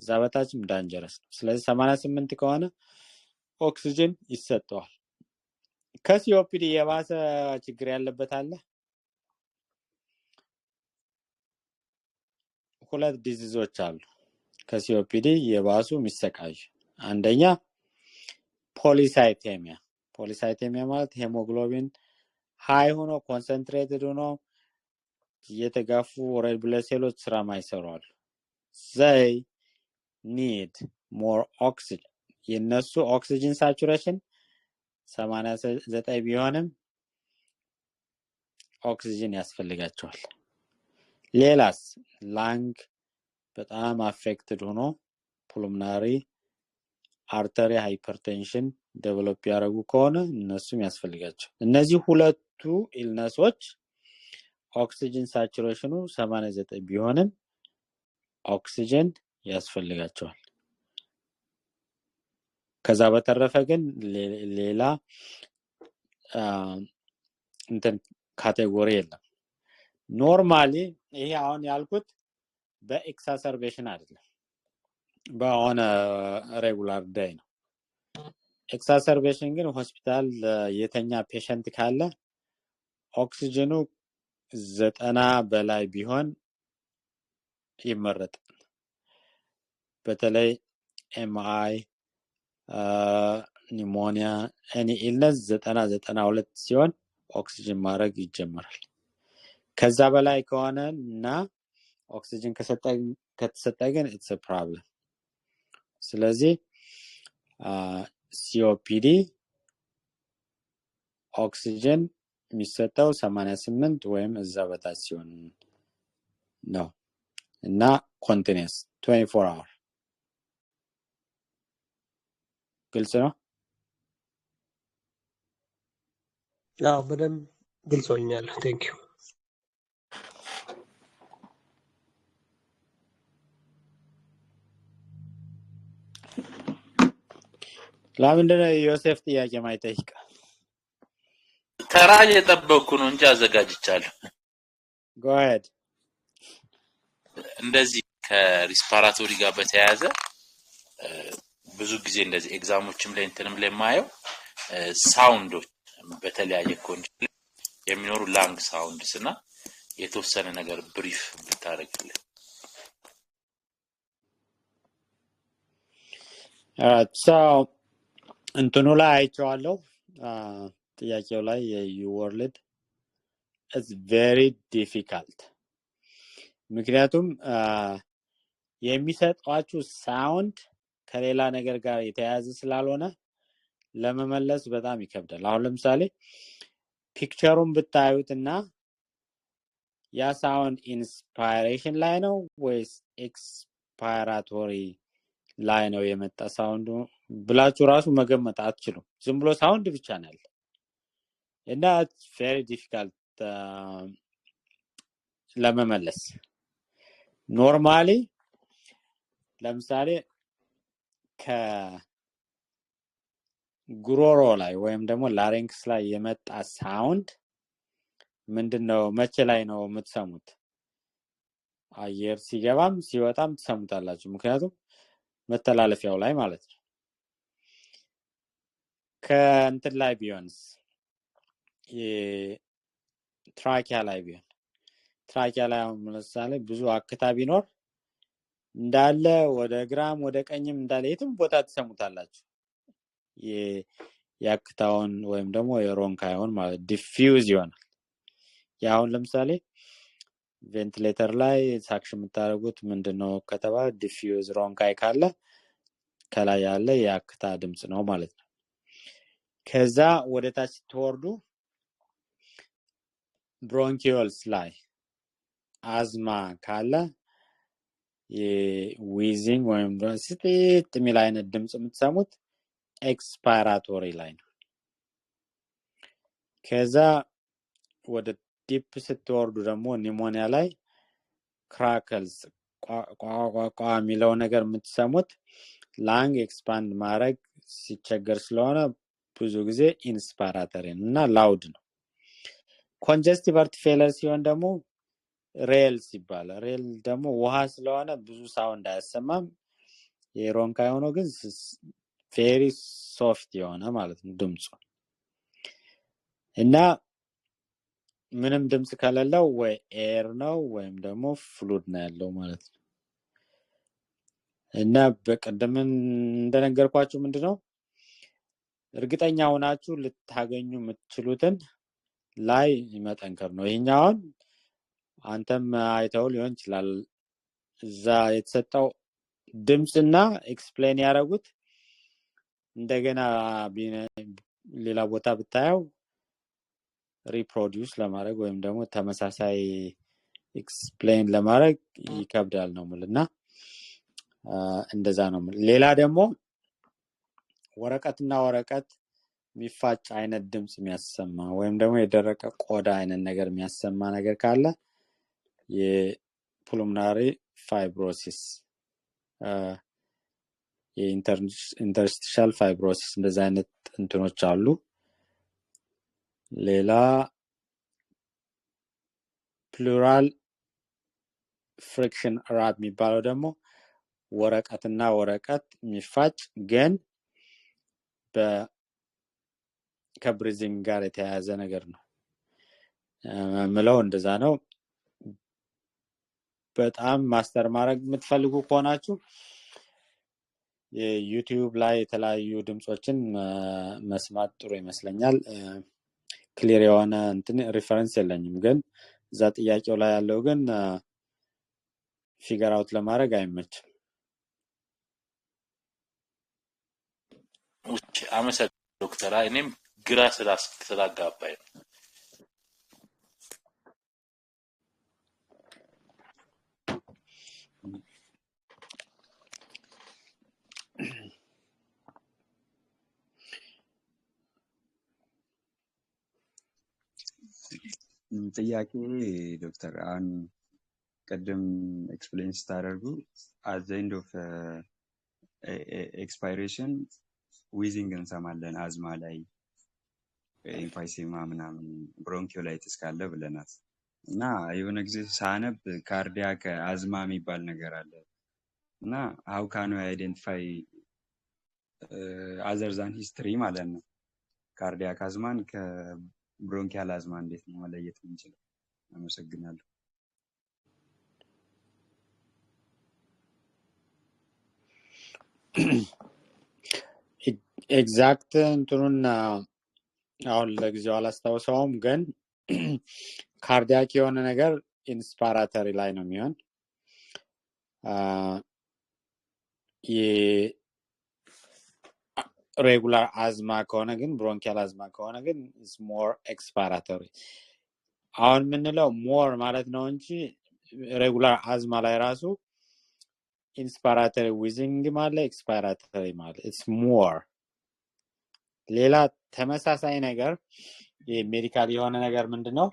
ዛበታችም dangerous ስለዚህ 88 ከሆነ ኦክሲጅን ይሰጠዋል ከሲኦፒዲ የባሰ ችግር ያለበት አለ ሁለት ዲዚዞች አሉ ከሲኦፒዲ የባሱ የሚሰቃዩ አንደኛ ፖሊሳይቴሚያ ማለት ሄሞግሎቢን ሃይ ሆኖ ኮንሰንትሬትድ ሆኖ የተጋፉ ሬድ ብለድ ሴሎች ስራ ማይሰራሉ they need more oxygen የነሱ ኦክሲጅን ሳቹሬሽን 89 ቢሆንም ኦክሲጅን ያስፈልጋቸዋል ሌላስ ላንግ በጣም አፌክትድ ሆኖ ፑልሞናሪ አርተሪ ሃይፐርቴንሽን ዴቨሎፕ ያደርጉ ከሆነ እነሱም ያስፈልጋቸው እነዚህ ሁለቱ ኢልነሶች ኦክሲጅን ሳቹሬሽኑ 89 ቢሆንም ኦክሲጅን ያስፈልጋቸዋል ከዛ በተረፈ ግን ሌላ እንትን ካቴጎሪ የለም ኖርማሊ ይሄ አሁን ያልኩት በኤክሳሰርቤሽን አይደለም በኦን ሬጉላር ዴይ ነው ኤክሳሰርቤሽን ግን ሆስፒታል የተኛ ፔሸንት ካለ ኦክሲጅኑ 90 በላይ ቢሆን ይመረጣል በተለይ ኤምአይ ኒሞኒያ any illness 90 92 ሲሆን ኦክሲጅን ማድረግ ይጀምራል ከዛ በላይ ከሆነና ኦክሲጅን ከተሰጠ ግን it's a problem ስለዚህ COPD ኦክሲጅን የሚሰጠው 88 ወይም እዛ በታች ሲሆን ነው እና continuous 24 hour ግልጽ ነው አዎ በደንብ ግልጽ ሆኛል ቴንክ ዩ ለምንድን ነው ዮሴፍ ጥያቄ ማይጠይቅ ተራ እየጠበቅኩ ነው እንጂ አዘጋጅቻለሁ go ahead እንደዚህ ከሪስፓራቶሪ ጋር በተያያዘ ብዙ ጊዜ እንደዚህ ኤግዛሞችም ላይ እንትንም ላይ ማየው ሳውንዶች በተለያየ ኮንዲሽን የሚኖሩ ላንግ ሳውንድስ እና የተወሰነ ነገር ብሪፍ ብታረግልኝ so እንትኑ ላይ አይቼዋለሁ ጥያቄው ላይ የዩወርልድ it's very difficult ምክንያቱም የሚሰጣችሁ ሳውንድ ከሌላ ነገር ጋር የተያያዘ ስላልሆነ ለመመለስ በጣም ይከብዳል አሁን ለምሳሌ ፒክቸሩን ብታዩትና ያ ሳውንድ ኢንስፓይሬሽን ላይ ነው ወይስ ኤክስፓይራቶሪ ላይ ነው የመጣ ሳውንዱ ብላችሁ ራሱ መገመት አትችሉም ዝም ብሎ ሳውንድ ብቻ ነው ያለው እና it's very difficult ለመመለስ ኖርማሊ ለምሳሌ ከጉሮሮ ላይ ወይም ደግሞ ላሪንክስ ላይ የመጣ ሳውንድ ምንድነው መቼ ላይ ነው የምትሰሙት አየር ሲገባም ሲወጣም ትሰሙታላችሁ ምክንያቱም መተላለፊያው ላይ ማለት ነው ከእንትን ላይ ቢሆንስ የትራኪያ ላይ ቢሆን ትራኪያ ላይ ለምሳሌ ብዙ አክታ ቢኖር እንዳለ ወደ ግራም ወደ ቀኝም እንዳለ የትም ቦታ ትሰሙታላችሁ የአክታውን ወይም ደግሞ የሮንካዩን ማለት ዲፊውዝ ይሆናል ያውን ለምሳሌ ቬንቲሌተር ላይ ሳክሽን የምታደርጉት ምንድነው ከተባለ ዲፊውዝ ሮንካይ ካለ ከላይ ያለ የአክታ ድምጽ ነው ማለት ነው ከዛ ወደ ታች ተወርዱ ብሮንኪዮልስ ላይ አዝማ ካለ የዊዚንግ ወይም ስቲት የሚል አይነት ድምጽ የምትሰሙት ኤክስፓይራቶሪ ላይ ነው ከዛ ወደ ዲፕ ስትወርዱ ደግሞ ኒሞኒያ ላይ ክራክልስ ቋቋቋ የሚለው ነገር የምትሰሙት ላንግ ኤክስፓንድ ማድረግ ሲቸገር ስለሆነ ብዙ ጊዜ ኢንስፓይራቶሪ እና ላውድ ነው ኮንጀስቲቭ ሃርት ፌለር ሲሆን ደግሞ ሬልስ ይባላል ሬል ደግሞ ውሃ ስለሆነ ብዙ ሳውንድ አያሰማም የሮንካይ ሆኖ ግን ቬሪ ሶፍት የሆነ ማለት ነው ድምጹ እና ምንም ድምጽ ከሌለው ወይ ኤር ነው ወይም ደግሞ ፍሉድ ነው ያለው ማለት ነው እና በቀደም እንደነገርኳችሁ ምንድነው እርግጠኛ ሆናችሁ ልታገኙ የምትችሉትን ላይ መጠንከር ነው ይሄኛውን አንተም አይተው ሊሆን ይችላል እዛ የተሰጠው ድምጽና ኤክስፕሌን ያደረጉት እንደገና ሌላ ቦታ ብታየው ሪፕሮዲዩስ ለማድረግ ወይም ደግሞ ተመሳሳይ ኤክስፕሌን ለማድረግ ይከብዳል ነው ማለት እንደዛ ነው ሌላ ደግሞ ወረቀትና ወረቀት የሚፋጭ አይነት ድምጽ የሚያሰማ ወይም ደግሞ የደረቀ ቆዳ አይነት ነገር የሚያሰማ ነገር ካለ የፑልሞናሪ ፋይብሮሲስ የኢንተርስቲሻል ፋይብሮሲስ እንደዛ አይነት እንትኖች አሉ ሌላ ፕሉራል ፍሪክሽን ራብ የሚባለው ደግሞ ወረቀትና ወረቀት የሚፋጭ ግን ከብሪዚንግ ጋር የተያያዘ ነገር ነው ምለው እንደዛ ነው በጣም ማስተር ማድረግ የምትፈልጉ ከሆናችሁ የዩቲዩብ ላይ የተለያዩ ድምጾችን መስማት ጥሩ ይመስለኛል ክሊር የሆነ እንትን ሪፈረንስ የለኝም ግን እዛ ጥያቄው ላይ ያለው ግን ፊገር አውት ለማድረግ አይመችም። አመሰግናለሁ ዶክተር። እኔም ግራ ስላጋባኝ ነው። ጥያቄ ዶክተር አሁን ቅድም ኤክስፕሌን ስታደርጉ at the end of expiration ዊዚንግ እንሰማለን አዝማ ላይ ኤምፋይሴማ ምናምን ብሮንኪዮላይቲስ ካለ ብለናል እና የሆነ ጊዜ ሳነብ ካርዲያክ አዝማ የሚባል ነገር አለ እና how can we identify other than history ማለት ነው ካርዲያክ አዝማን ከብሮንኪያል አዝማ እንዴት ነው መለየት የምንችለው? አመሰግናለሁ። ኤግዛክት እንትኑን አሁን ለጊዜው አላስታውሰውም፣ ግን ካርዲያክ የሆነ ነገር ኢንስፓራተሪ ላይ ነው የሚሆን። የሬጉላር አዝማ ከሆነ ግን ብሮንኪያል አዝማ ከሆነ ግን ኢትስ ሞር ኤክስፓራተሪ። አሁን የምንለው ሞር ማለት ነው እንጂ ሬጉላር አዝማ ላይ ራሱ ኢንስፓራተሪ ዊዚንግ ማለት ኤክስፓራተሪ ማለት ኢትስ ሞር። ሌላ ተመሳሳይ ነገር የሜዲካል የሆነ ነገር ምንድነው?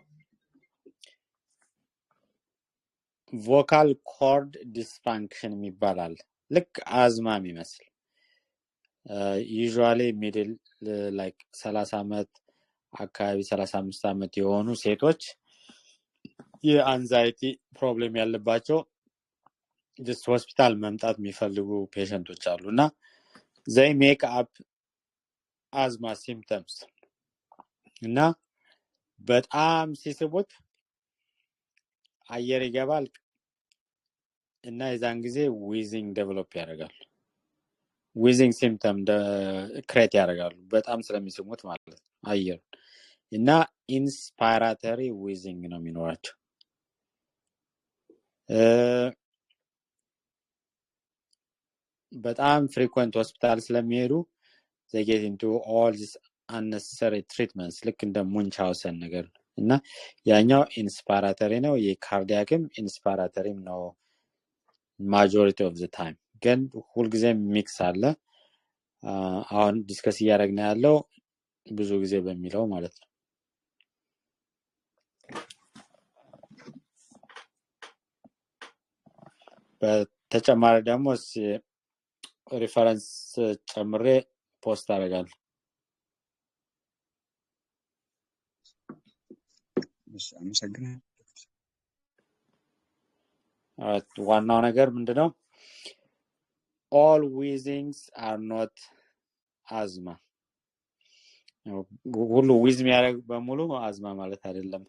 ቮካል ኮርድ ዲስፋንክሽን ይባላል። ልክ አዝማ የሚመስል ዩዥዋሊ ሚድል ላይክ 30 ዓመት አካባቢ 35 ዓመት የሆኑ ሴቶች የአንዛይቲ ፕሮብሌም ያለባቸው ጀስት ሆስፒታል መምጣት የሚፈልጉ ፔሸንቶች አሉና they make up asthma symptoms እና በጣም ሲስቡት አየር ይገባል እና የዛን ጊዜ ዊዚንግ ዴቨሎፕ ያደርጋሉ። ዊዚንግ ሲምፕተም ክሬት ያደርጋሉ በጣም ስለሚስሙት ማለት ነው አየር እና ኢንስፓራተሪ ዊዚንግ ነው የሚኖራቸው። በጣም ፍሪኩዌንት ሆስፒታል ስለሚሄዱ they get into all these unnecessary treatments ልክ እንደ ሙንቻውሰን ነገር እና ያኛው ኢንስፓራተሪ ነው። የካርዲያክም ኢንስፓራተሪም ነው ማጆሪቲ ኦፍ ዘ ታይም፣ ግን ሁልጊዜ ሚክስ አለ። አሁን ዲስከስ እያደረግን ያለው ብዙ ጊዜ በሚለው ማለት ነው። በተጨማሪ ደግሞ ሪፈረንስ ጨምሬ ፖስት አደርጋለሁ። አመሰግናለሁ። ዋናው ነገር ምንድነው? all wheezings are not asthma። ሁሉ ዊዝ የሚያደርግ በሙሉ አዝማ ማለት አይደለም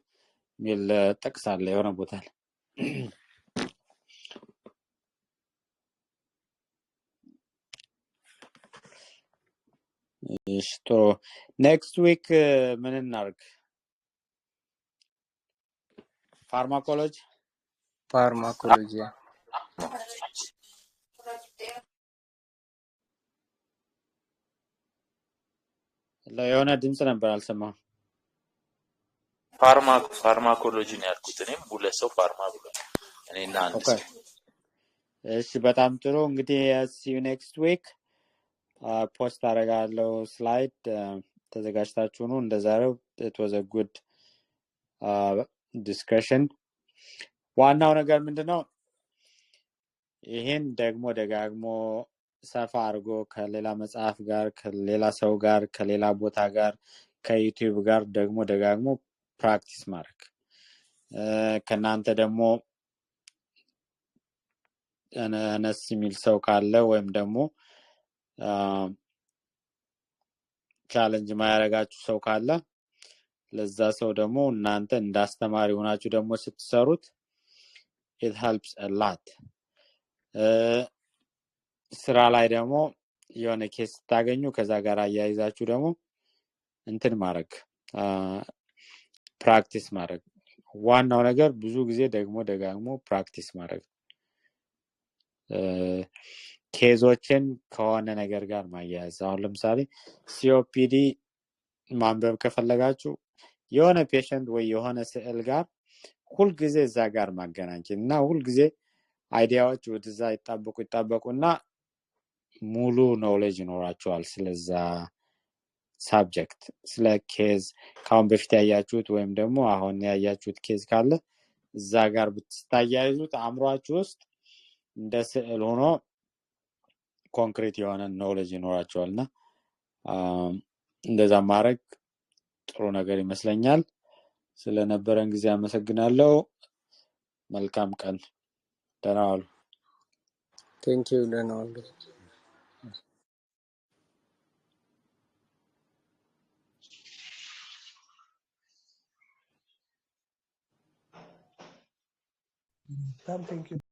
የሚል ጥቅስ አለ የሆነ ቦታ ላይ። እሺ ጥሩ። ኔክስት ዊክ ምን እናድርግ? ፋርማኮሎጂ የሆነ ድምጽ ነበር አልሰማሁም። ፋርማኮሎጂ ነው ያልኩት። እኔም ሁለት ሰው ፋርማ ብሏል። እኔና አንድ ሰው። እሺ በጣም ጥሩ። እንግዲህ see you next week ፖስት አደርጋለሁ ስላይድ ተዘጋጅታችሁ ነው እንደዛሬው። it was a good discussion። ዋናው ነገር ምንድነው? ይሄን ደግሞ ደጋግሞ ሰፋ አድርጎ ከሌላ መጽሐፍ ጋር ከሌላ ሰው ጋር ከሌላ ቦታ ጋር ከዩቲዩብ ጋር ደግሞ ደጋግሞ ፕራክቲስ ማድረግ ከናንተ ደግሞ አነስ የሚል ሰው ካለ ወይም ደግሞ ቻሌንጅ ማያረጋችሁ ሰው ካለ ለዛ ሰው ደግሞ እናንተ እንዳስተማሪ ሆናችሁ ደግሞ ስትሰሩት it helps a lot። ስራ ላይ ደግሞ የሆነ ኬስ ታገኙ ከዛ ጋር አያይዛችሁ ደግሞ እንትን ማድረግ ፕራክቲስ ማድረግ ዋናው ነገር ብዙ ጊዜ ደግሞ ደጋግሞ ፕራክቲስ ማድረግ ኬዞችን ከሆነ ነገር ጋር ማያያዝ። አሁን ለምሳሌ ሲኦፒዲ ማንበብ ከፈለጋችሁ የሆነ ፔሸንት ወይ የሆነ ስዕል ጋር ሁልጊዜ እዛ ጋር ማገናኘት እና ሁልጊዜ አይዲያዎች ወደዛ ይጣበቁና ሙሉ ኖሌጅ ይኖራቸዋል ስለዛ ሳብጀክት። ስለ ኬዝ ካሁን በፊት ያያችሁት ወይም ደግሞ አሁን ያያችሁት ኬዝ ካለ እዛ ጋር ብታያይዙት አእምሯችሁ ውስጥ እንደ ስዕል ሆኖ ኮንክሪት የሆነ ኖሌጅ ይኖራቸዋልና እንደዛ ማድረግ ጥሩ ነገር ይመስለኛል። ስለነበረን ጊዜ አመሰግናለሁ። መልካም ቀን። ደህና ዋሉ። ቴንክ ዩ። ደህና ዋሉ። በጣም ቴንኪው።